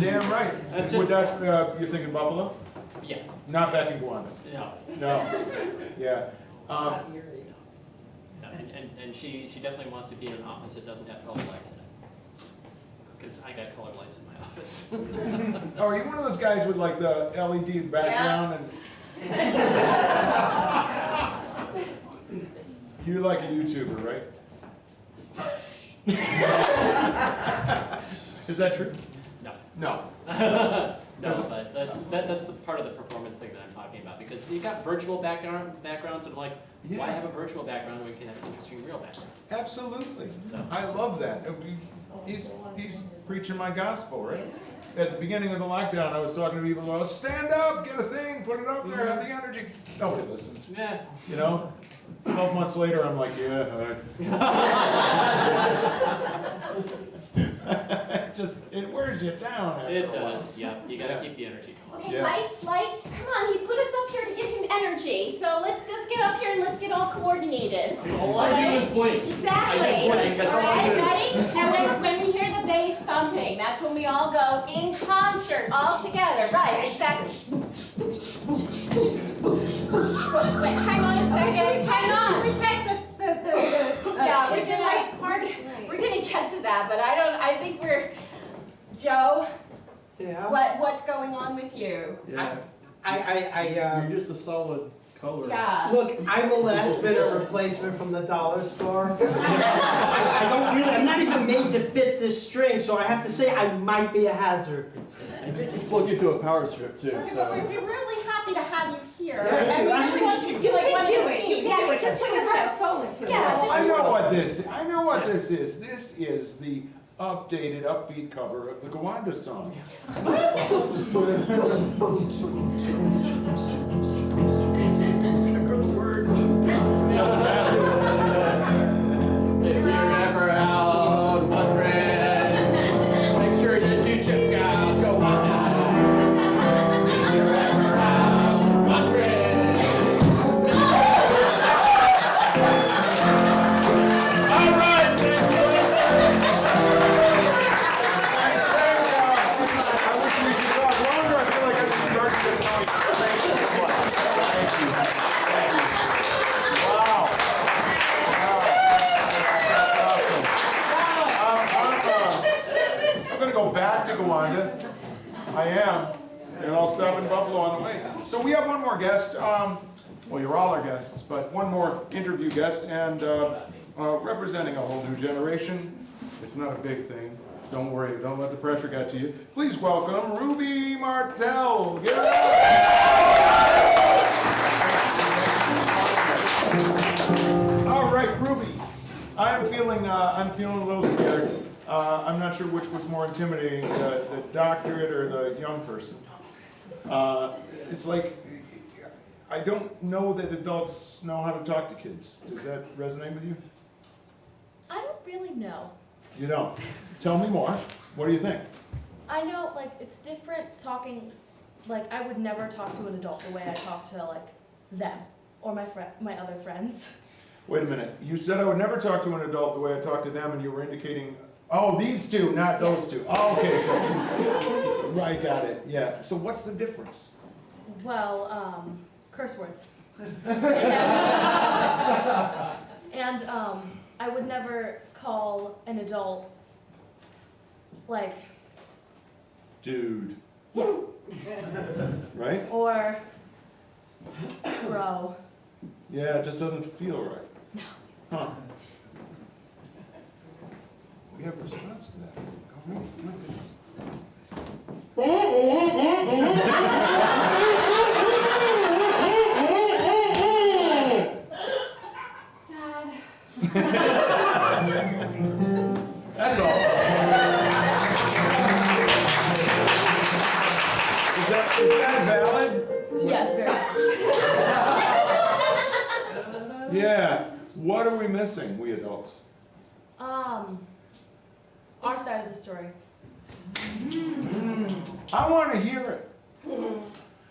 damn right. That's Would that, you're thinking Buffalo? Yeah. Not back in Guam? No. No. Yeah. No. And she definitely wants to be in an office that doesn't have colored lights in it. Because I got colored lights in my office. Oh, are you one of those guys with like the LED background and? You're like a YouTuber, right? Is that true? No. No. No, but that's the part of the performance thing that I'm talking about, because you got virtual backgrounds, and I'm like, why have a virtual background when we can have an interesting real background? Absolutely. So. I love that. He's preaching my gospel, right? At the beginning of the lockdown, I was talking to people about, stand up, get a thing, put it up there, have the energy. Nobody listened. Yeah. You know? 12 months later, I'm like, yeah. It wears you down after It a while. does, yeah. You gotta keep the energy going. Okay, Yeah. lights, come on, he put us up here to give him energy, so let's get up here and let's get all coordinated. All I do is blink. Exactly. I just blink, that's all I Alright, do. ready? And when we hear the bass thumping, that's when we all go in concert, all together, right, exactly. Wait, hang on a second, hang on. We practice the Yeah, chicken light part. we're gonna get to that, but I think we're, Joe, Yeah. what's going on with you? Yeah. I You're just a solid color. Yeah. look, I'm a last minute replacement from the dollar store. I don't really, I'm not even made to fit this string, so I have to say I might be a hazard. It's plugged into a power strip too, Okay, so. well, we're really happy to have you here, Thank and we you. really want you to feel like one of the team. Yeah, Yeah, just put your heart and soul into it. Yeah, just- I know what this is. This is the updated, upbeat cover of the Gowanda song. If you're ever out wandering, make sure that you check out Gowanda. If you're ever out wandering. All right, I wish we could talk longer. I feel like I just started to noise. Thank you so much. Thank you. Thank you. Wow. That's awesome. I'm gonna go back to Gowanda. I am. And I'll stop in Buffalo on the way. So we have one more guest. Well, you're all our guests, but one more interview guest, and representing a whole new generation. It's not a big thing. Don't worry, don't let the pressure get to you. Please welcome Ruby Martell. Give it up. All right, Ruby. I'm feeling a little scared. I'm not sure which was more intimidating, the doctorate or the young person. It's like, I don't know that adults know how to talk to kids. Does that resonate with you? I don't really know. You don't. Tell me more. What do you think? I know, like, it's different talking, like, I would never talk to an adult the way I talk to, like, them or my other friends. Wait a minute. You said I would never talk to an adult the way I talk to them, and you were indicating, oh, these two, not those two. Oh, okay. Right, got it. Yeah. So what's the difference? Well, curse words. And I would never call an adult, like, Dude. yeah, Right? or bro. Yeah, it just doesn't feel right. No. Huh. We have a response to that. Go read it. Come That's all. Is that valid? Yes, very much. Yeah. What are we missing, we adults? Our side of the story. I want to hear it.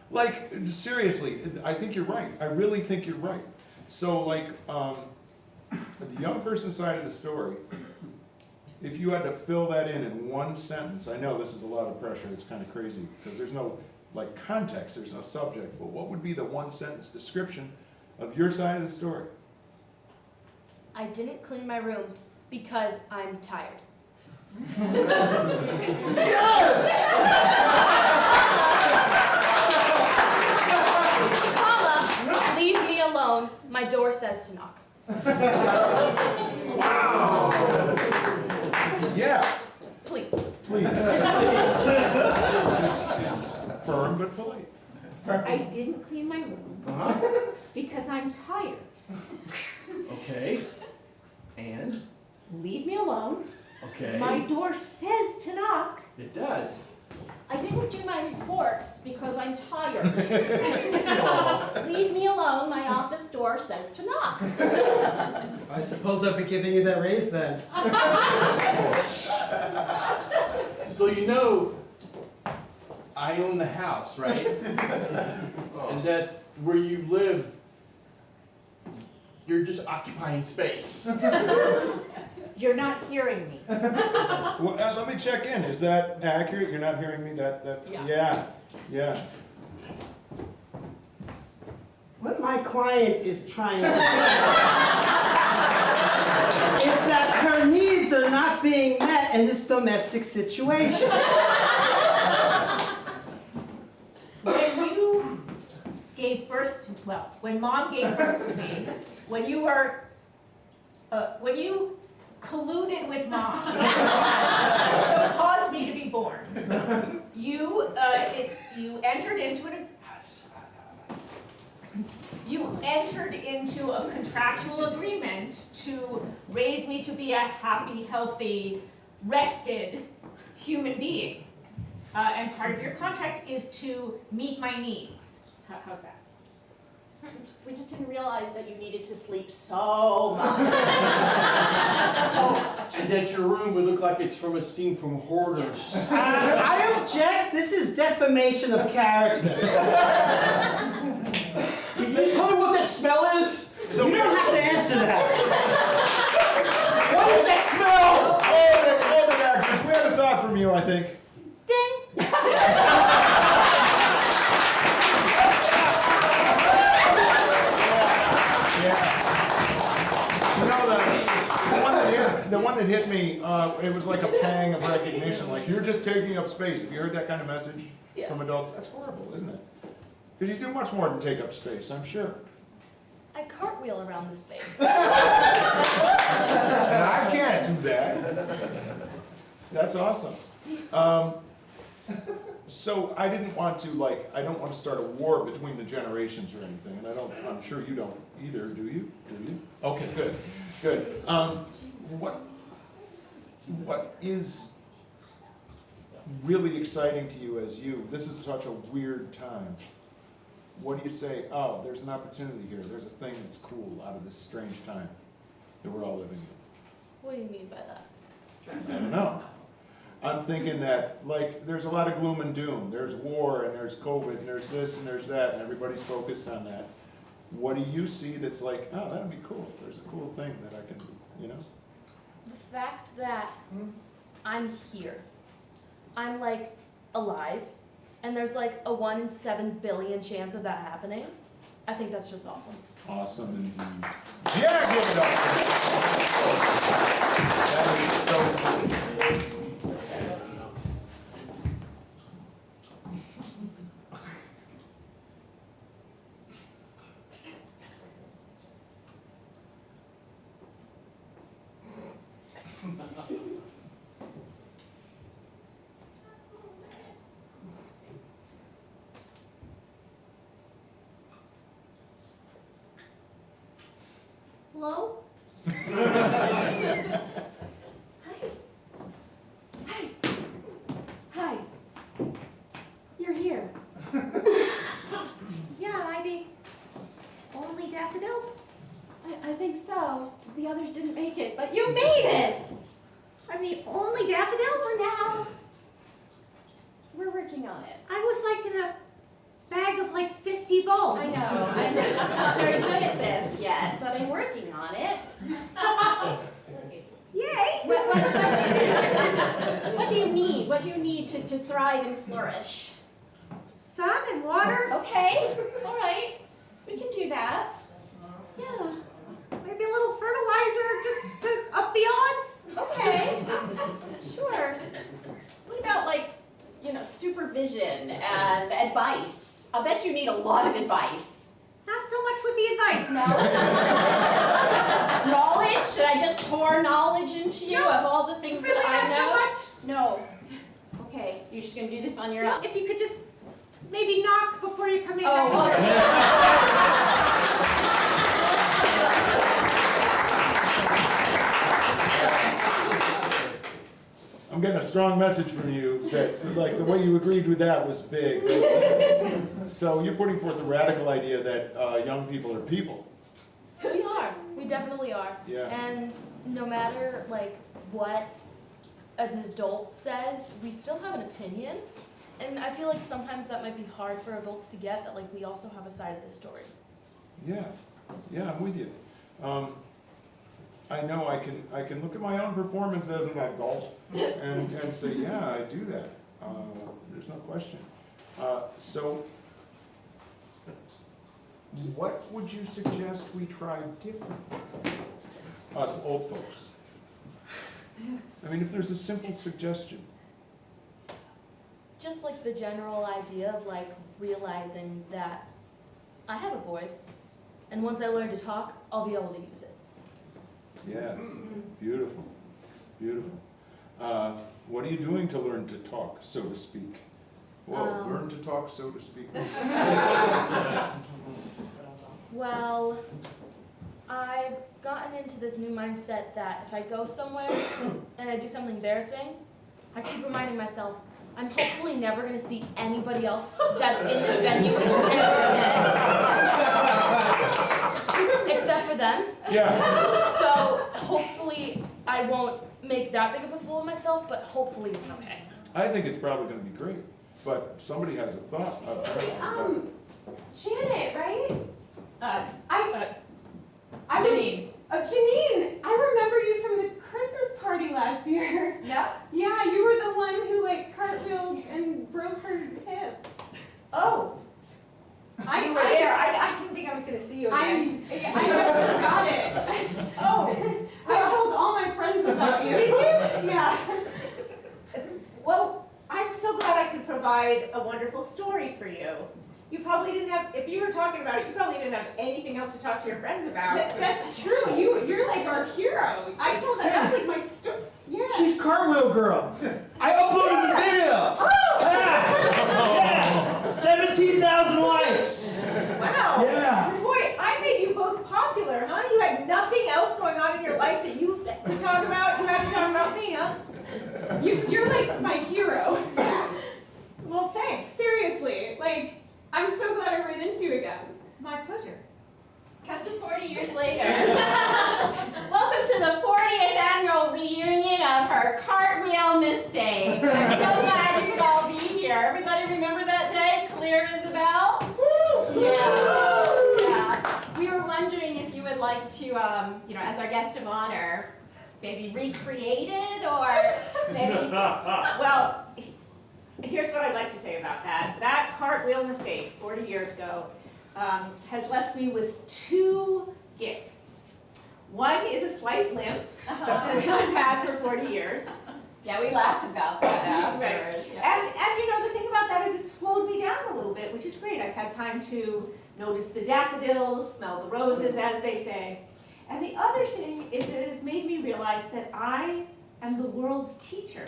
Like, seriously, I think you're right. I really think you're right. So, like, the young person side of the story, if you had to fill that in one sentence, I know this is a lot of pressure, it's kind of crazy, because there's no, like, context, there's no subject, but what would be the one sentence description of your side of the story? I didn't clean my room because I'm tired. Paula, leave me alone. My door says to knock. Wow. Yeah, Please. please. It's firm but polite. I didn't clean my room because I'm tired. Okay. And? Leave me alone. Okay. My door says to knock. It does. I didn't do my reports because I'm tired. Leave me alone, my office door says to knock. I suppose I'll be giving you that raise then. So you know, I own the house, right? And that where you live, you're just occupying space. You're not hearing me. Well, let me check in. Is that accurate? You're not hearing me? Yeah. What my client is trying to say is that her needs are not being met in this domestic situation. When you gave birth to, when Mom gave birth to me, when you colluded with Mom to cause me to be born, you entered into a contractual agreement to raise me to be a happy, healthy, rested human being. And part of your contract is to meet my needs. How's that? We just didn't realize that you needed to sleep so much. And that your room would look like it's from a scene from Hoarders. I object. This is defamation of character. Can you just tell me what that smell is? So you don't have to answer that. What is that smell? Hold it, actors. We have a thought from you, I think. Ding! You know, the one that hit me, it was like a pang of recognition, like, you're just taking up space. Have you heard that kind of message from adults? That's horrible, isn't it? Because you do much more than take up space, I'm sure. I cartwheel around the space. And I can't do that. That's awesome. So I didn't want to, I don't want to start a war between the generations or anything, and I'm sure you don't either, do you? Do you? Okay, good. What is really exciting to you as you? This is such a weird time. What do you say, oh, there's an opportunity here, there's a thing that's cool out of this strange time that we're all living in? What do you mean by that? I don't know. I'm thinking that, there's a lot of gloom and doom. There's war, and there's COVID, and there's this, and there's that, and everybody's focused on that. What do you see that's like, oh, that'd be cool. There's a cool thing that I can, The fact that I'm here. I'm, alive. And there's, a 1 in 7 billion chance of that happening. I think that's just awesome. Awesome indeed. Yeah, give it up. That is so cool. Hello? Hi. You're here. Yeah, am I the only daffodil? I think so. The others didn't make it, but you made it! I'm the only daffodil for now. We're working on it. I was in a bag of 50 bulbs. I know, I'm just not very good at this yet, but I'm working on it. Yay! What do you need? What do you need to thrive and flourish? Sun and water, Okay, all right, we can do that. Yeah. maybe a little fertilizer just to up the odds? Okay, sure. What about like, supervision and advice? I'll bet you need a lot of advice. Not so much with the advice. No? Knowledge? Should I just pour knowledge into you of all the things Really that I not so know? much. No. Okay, you're just gonna do this on your own? If you could just maybe knock before you come in. Oh, all I'm getting a strong message from you that, like, the way you agreed with that was big. So you're putting forth the radical idea that young people are people. We are. We definitely are. Yeah. And no matter like what an adult says, we still have an opinion. And I feel like sometimes that might be hard for adults to get, that like we also have a side of the story. Yeah, I'm with you. I know I can look at my own performance as an adult and say, yeah, I do that. There's no question. So, what would you suggest we try different? Us old folks. I mean, if there's a simple suggestion. Just like the general idea of like realizing that I have a voice, and once I learn to talk, I'll be able to use it. Yeah, beautiful, beautiful. What are you doing to learn to talk, so to speak? Whoa, learn to talk, so to speak. Well, I've gotten into this new mindset that if I go somewhere and I do something embarrassing, I keep reminding myself, I'm hopefully never going to see anybody else that's in this venue ever again. Except for them. Yeah. So hopefully I won't make that big of a fool of myself, but hopefully it's okay. I think it's probably going to be great, but somebody has a thought. Janet, right? Janine. Janine, I remember you from the Christmas party last year. Yeah? Yeah, you were the one who cartwheeled and broke her hip. Oh. You were there. I didn't think I was going to see you again. I never forgot it. Oh. I told all my friends about you. Did you? Yeah. Well, I'm so glad I could provide a wonderful story for you. You probably didn't have, if you were talking about it, you probably didn't have anything else to talk to your friends about. That's true. You're like our hero. I told that. That's like my story. Yeah. She's Cartwheel Girl. I uploaded the video. Oh! Yeah. 17,000 likes. Wow. Yeah. Boy, I made you both popular, huh? You had nothing else going on in your life that you could talk about. You had to talk about me, huh? You're like my hero. Well, thanks. Seriously, I'm so glad I ran into you again. My pleasure. Cut to 40 years later. Welcome to the 40th annual reunion of her cartwheel mistake. I'm so glad you could all be here. Everybody remember that day? Clear as a bell? Yeah. We were wondering if you would like to, as our guest of honor, maybe recreate it or maybe. Well, here's what I'd like to say about that. That cartwheel mistake 40 years ago has left me with two gifts. One is a slight limp that I've had for 40 years. Yeah, we laughed about that afterwards. Right. Yeah. And the thing about that is it slowed me down a little bit, which is great. I've had time to notice the daffodils, smell the roses, as they say. And the other thing is that it has made me realize that I am the world's teacher.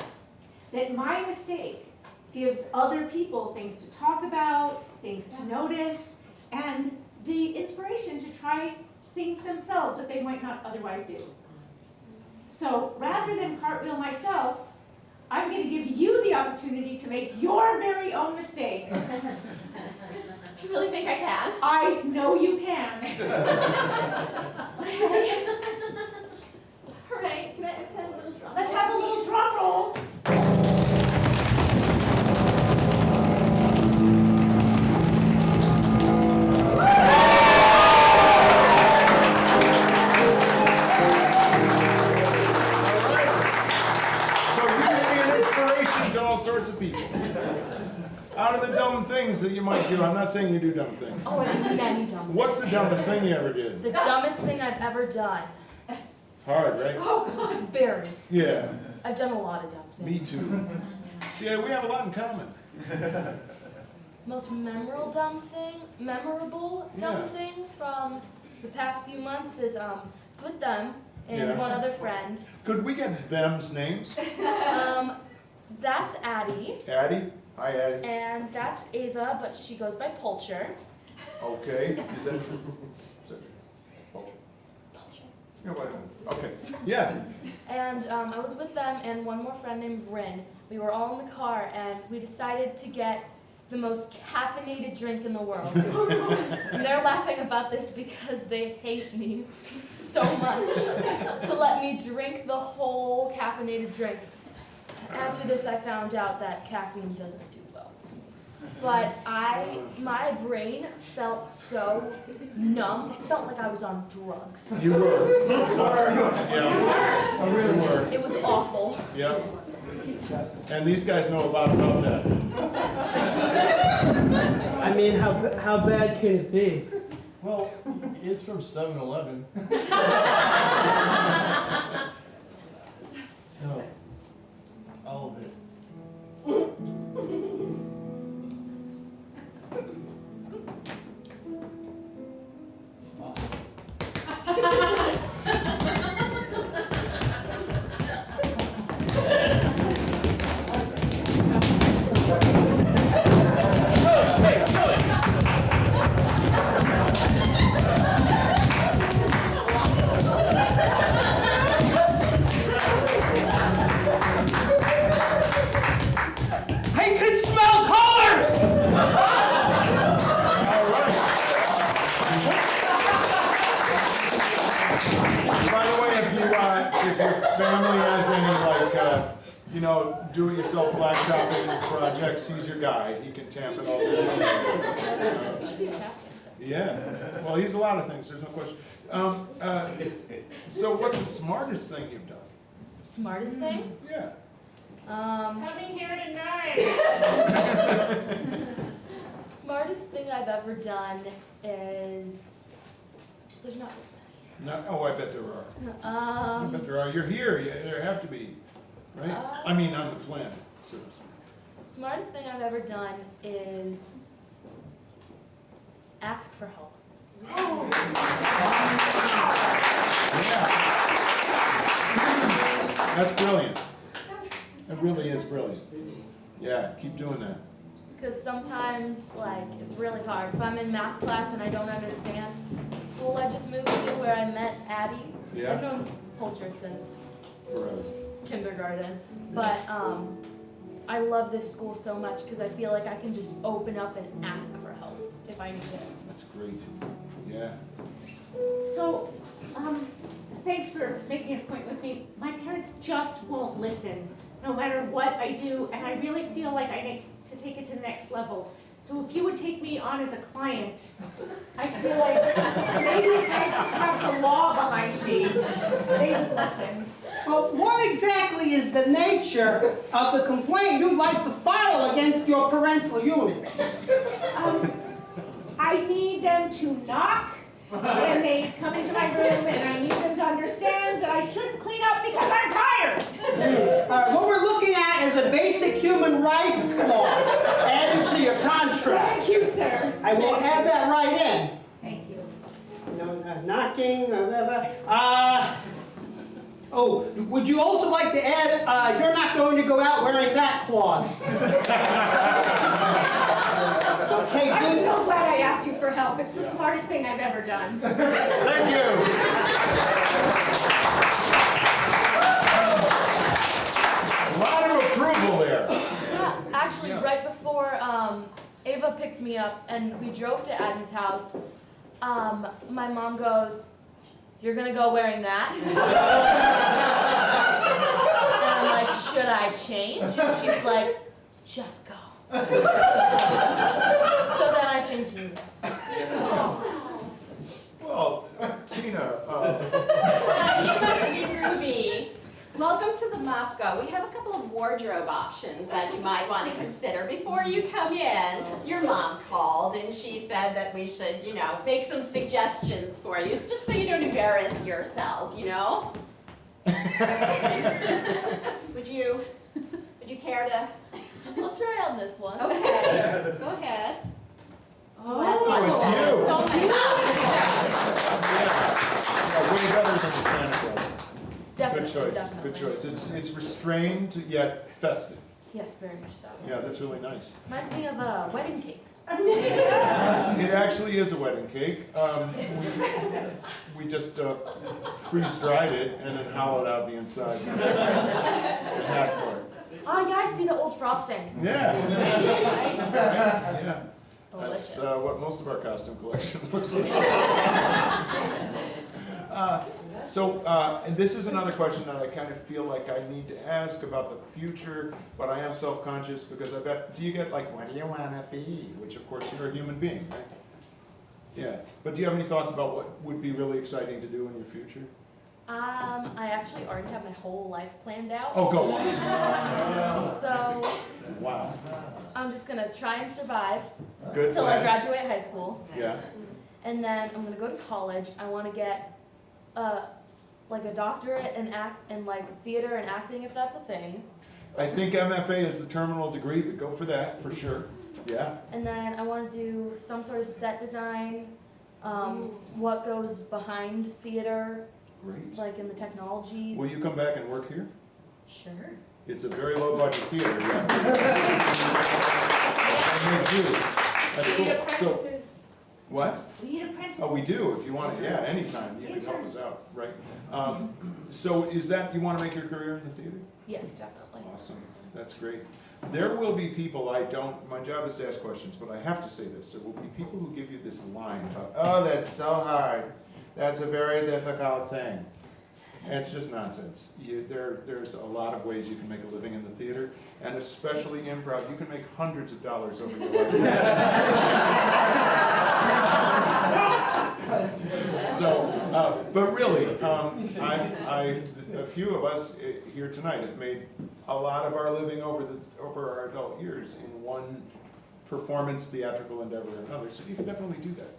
That my mistake gives other people things to talk about, things to notice, and the inspiration to try things themselves that they might not otherwise do. So rather than cartwheel myself, I'm going to give you the opportunity to make your very own mistake. Do you really think I can? I know you can. Hooray. Can I have a little drum? Let's have a little drum roll. Sorts of people. Out of the dumb things that you might do, I'm not saying you do dumb things. Oh, I do many dumb things. What's the dumbest thing you ever did? The dumbest thing I've ever done. Hard, right? Oh, God. Very. Yeah, I've done a lot of dumb things. me too. See, we have a lot in common. Most memorable dumb thing Yeah. from the past few months is was with them and Yeah. one other friend. Could we get them's names? That's Addie, Addie? Hi, Addie. and that's Ava, but she goes by Pulcher. Okay, is that Vulture? Yeah, why not? Okay, yeah. And I was with them and one more friend named Rin. We were all in the car and we decided to get the most caffeinated drink in the world. And they're laughing about this because they hate me so much to let me drink the whole caffeinated drink. After this, I found out that caffeine doesn't do well. But my brain felt so numb. It felt like I was on drugs. You were. Yeah. I really were. It was awful. Yep. And these guys know a lot about that. I mean, how bad can it be? Well, it's from 7-Eleven. No. All of it. I can smell colors! By the way, if your family has any do-it-yourself blacktopping projects, he's your guy. He can tamp it all in. You should be a tap dancer. Yeah. Well, he's a lot of things. There's no question. So, what's the smartest thing you've done? Smartest thing? Yeah. Coming here tonight. Smartest thing I've ever done is there's not No. Oh, I bet there are. I um bet there are. You're here. Yeah, there have to be, right? I mean, on the planet, so to speak. smartest thing I've ever done is ask for help. That's brilliant. It really is brilliant. Yeah, keep doing that. Because sometimes, like, it's really hard. If I'm in math class and I don't understand, the school I just moved to where I met Addie, Yeah. I've known Pulcher since Forever. kindergarten. But I love this school so much because I feel like I can just open up and ask for help if I need it. That's great. Yeah. So, thanks for making a point with me. My parents just won't listen, no matter what I do, and I really feel like I need to take it to the next level. So if you would take me on as a client, I feel like maybe if I have the law behind me, they would listen. Well, what exactly is the nature of the complaint you'd like to file against your parental units? I need them to knock when they come into my room, and I need them to understand that I shouldn't clean up because I'm tired. What we're looking at is a basic human rights clause added to your contract. Thank you, sir. I will add that right in. Thank you. No knocking, oh, would you also like to add, you're not going to go out wearing that clause? Okay, I'm good. so glad I asked you for help. It's the smartest thing I've ever done. Thank you. A lot of approval there. Yeah, actually, right before Ava picked me up and we drove to Addie's house, my mom goes, "You're gonna go wearing that?" And I'm like, "Should I change?" She's like, "Just go." So then I changed to this. Well, Tina, You must be Ruby. Welcome to the Mopco. We have a couple of wardrobe options that you might want to consider before you come in. Your mom called and she said that we should, make some suggestions for you, just so you don't embarrass yourself, Would you care to? I'll try on this one. Okay, go ahead. Oh, it's you. So Yeah, way better than the Santa Claus. Definitely, Good choice, definitely. good choice. It's restrained yet festive. Yes, very much so. Yeah, that's really nice. Reminds me of a wedding cake. It actually is a wedding cake. We just freeze-dried it and then hollowed out the inside. The hat part. Oh yeah, I see the old frosting. Yeah. Nice. Yeah. It's delicious. That's what most of our costume collection looks like. And this is another question that I kind of feel like I need to ask about the future, but I am self-conscious because I bet, do you get like, what do you want to be? Which of course you're a human being, right? Yeah, but do you have any thoughts about what would be really exciting to do in your future? I actually already have my whole life planned out. Oh, go on. So Wow. I'm just gonna try and survive Good until I plan. graduate high school, Yeah. and then I'm gonna go to college. I want to get like a doctorate in theater and acting, if that's a thing. I think MFA is the terminal degree, but go for that, for sure. Yeah. And then I want to do some sort of set design, what goes behind theater, Great. like in the technology. Will you come back and work here? Sure. It's a very low budget theater, yeah. And they do. That's We need cool. So, apprentices. what? We need apprentices. Oh, we do, if you want to, yeah, anytime, you can help us out, right? So is that, you want to make your career in the theater? Yes, definitely. Awesome, that's great. There will be people, my job is to ask questions, but I have to say this, there will be people who give you this line about, oh, that's so hard, that's a very difficult thing. And it's just nonsense. There's a lot of ways you can make a living in the theater, and especially improv, you can make hundreds of dollars over your life. So, but really, a few of us here tonight have made a lot of our living over our adult years in one performance, theatrical endeavor or another, so you can definitely do that.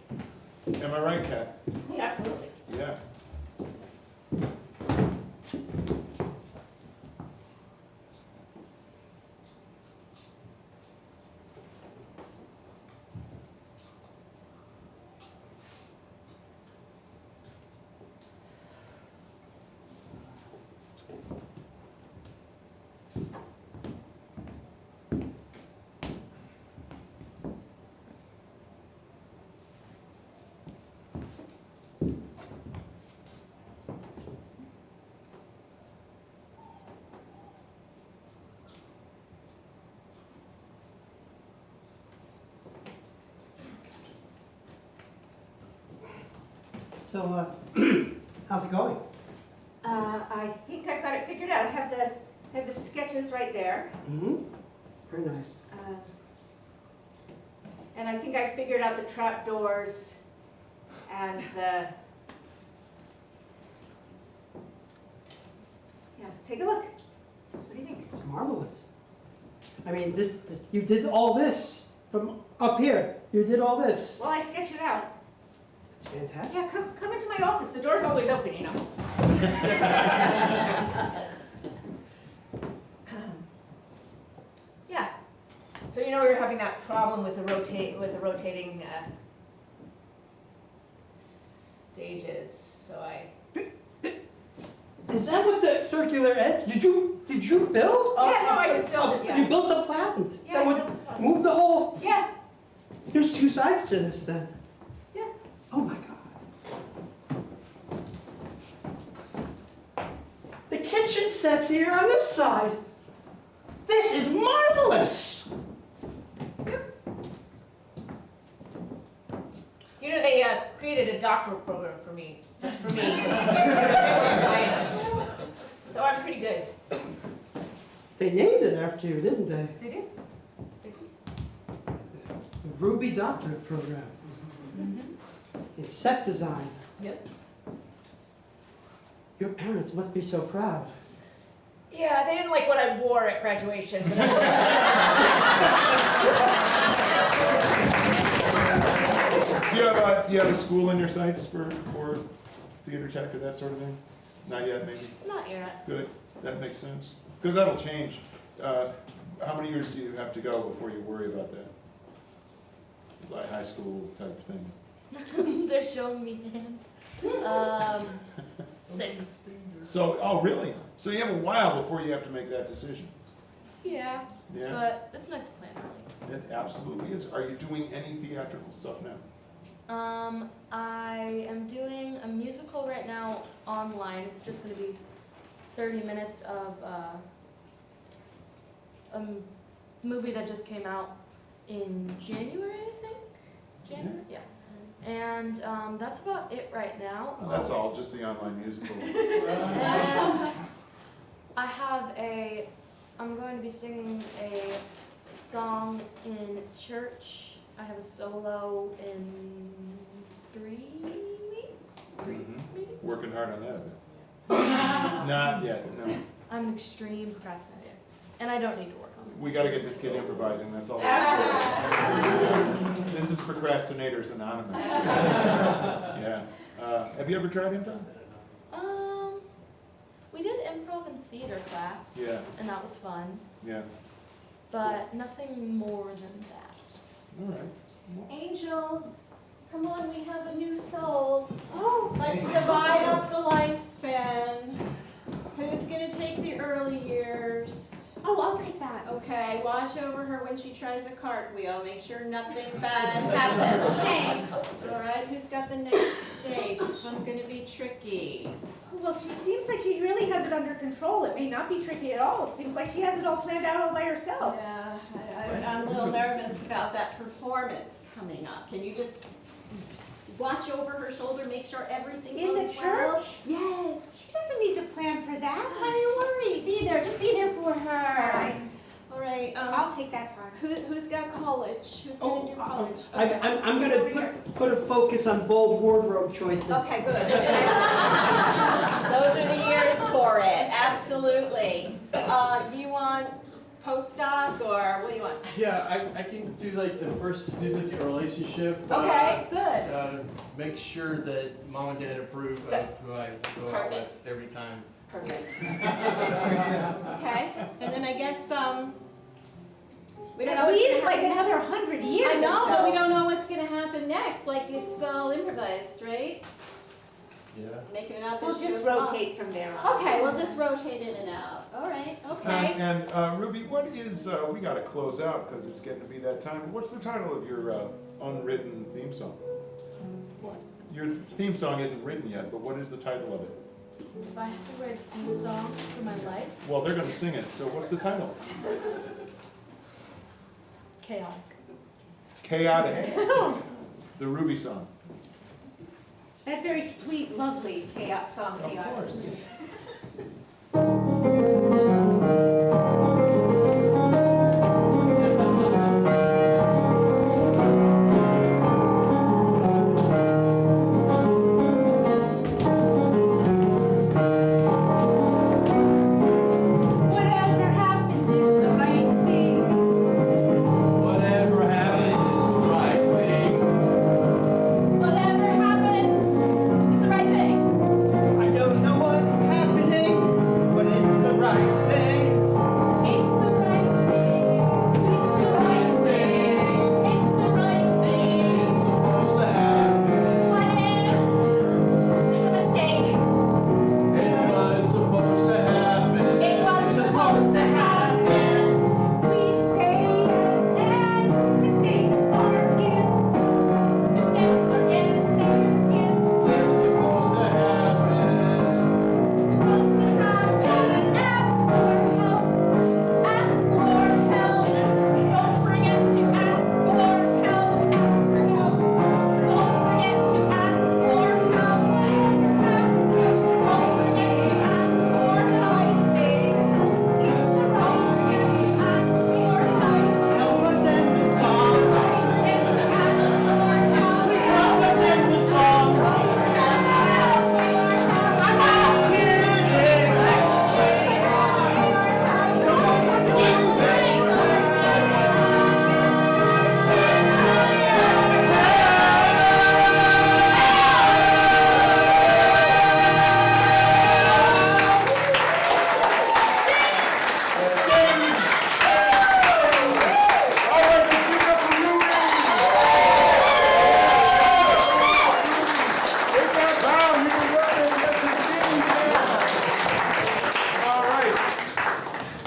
Am I right, Kat? Yeah, absolutely. Yeah. So, how's it going? I think I've got it figured out. I have the sketches right there. Mm-hmm. Very nice. And I think I figured out the trapdoors and the... Yeah, take a look. What do you think? It's marvelous. I mean, this you did all this from up here. You did all this. Well, I sketched it out. It's fantastic. Yeah, come into my office. The door's always open, you know. Yeah. So you know we were having that problem with the rotating stages. So I. Is that what the circular edge? Did you build? Yeah, no, I just built it, yeah. You built a patent Yeah, that I would built a patent. move the whole. Yeah. There's two sides to this then. Yeah. Oh my God. The kitchen set's here on this side. This is marvelous. You know, they created a doctoral program for me, just for me. So I'm pretty good. They named it after you, didn't they? They did. The Ruby Doctorate Program. In set design. Yep. Your parents must be so proud. Yeah, they didn't like what I wore at graduation. Do you have a school in your sights for theater tech or that sort of thing? Not yet, maybe? Not yet. Good, that makes sense. Because that'll change. How many years do you have to go before you worry about that? Like high school type thing? They're showing me hands. 6. So, oh, really? So you have a while before you have to make that decision? Yeah. Yeah? But it's nice to plan early. It absolutely is. Are you doing any theatrical stuff now? I am doing a musical right now online. It's just going to be 30 minutes of a movie that just came out in January, I think. January, yeah. And that's about it right now. Well, that's all, just the online musical. And I have I'm going to be singing a song in church. I have a solo in 3 weeks? 3, maybe? Working hard on that a bit. Not yet, no. I'm an extreme procrastinator, and I don't need to work on it. We gotta get this kid improvising, that's all. This is Procrastinators Anonymous. Yeah. Have you ever tried improv? We did improv in theater class, Yeah, and that was fun, yeah. but nothing more than that. All right. Angels, come on, we have a new soul. Oh, let's divide up the lifespan. Who's gonna take the early years? Oh, I'll take that. Okay, watch over her when she tries a cartwheel. Make sure nothing bad happens. Okay. All right, who's got the next stage? This one's gonna be tricky. Well, she seems like she really has it under control. It may not be tricky at all. It seems like she has it all planned out all by herself. Yeah, I'm a little nervous about that performance coming up. Can you just watch over her shoulder, make sure everything In the goes well? church? Yes. She doesn't need to plan for that. Why are you Just worried? be there. Just be there for her. Fine. All right. I'll take that part. Who's got college? Who's gonna do college? I'm gonna put a focus on bold wardrobe choices. Okay, good. Those are the years for it. Absolutely. Do you want postdoc or what do you want? Yeah, I can do like the first significant relationship. Okay, good. Make sure that mom and dad approve of who I go out with every time. Perfect. Okay, and then I guess we don't know At what's least gonna like happen. another 100 years I know, or so. but we don't know what's gonna happen next. Like it's all improvised, right? Yeah. Making it up We'll as you just go along. rotate from there on. Okay, we'll just rotate in and out. All right. Okay. And Ruby, what is, we gotta close out because it's getting to be that time. What's the title of your unwritten theme song? What? Your theme song isn't written yet, but what is the title of it? If I have to write a theme song for my life, Well, they're gonna sing it, so what's the title? chaotic. Chaotic. The Ruby song. That very sweet, lovely chaos song, Of chaos. course. Whatever happens is the right thing. Whatever happens is the right thing. Whatever happens is the right thing. I don't know what's happening, but it's the right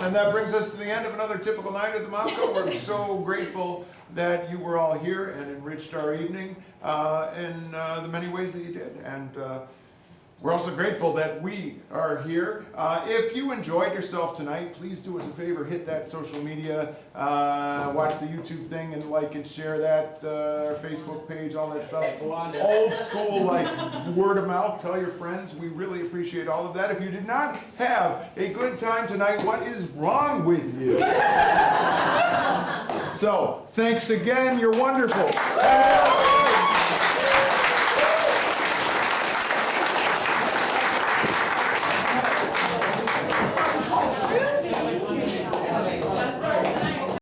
And that brings us to the end of another typical night at the Mopco. We're so grateful that you were all here and enriched our evening in the many ways that you did. And we're also grateful that we are here. If you enjoyed yourself tonight, please do us a favor, hit that social media, watch the YouTube thing and like and share that, our Facebook page, all that stuff. Old school, like word of mouth, tell your friends. We really appreciate all of that. If you did not have a good time tonight, what is wrong with you? So, thanks again, you're wonderful.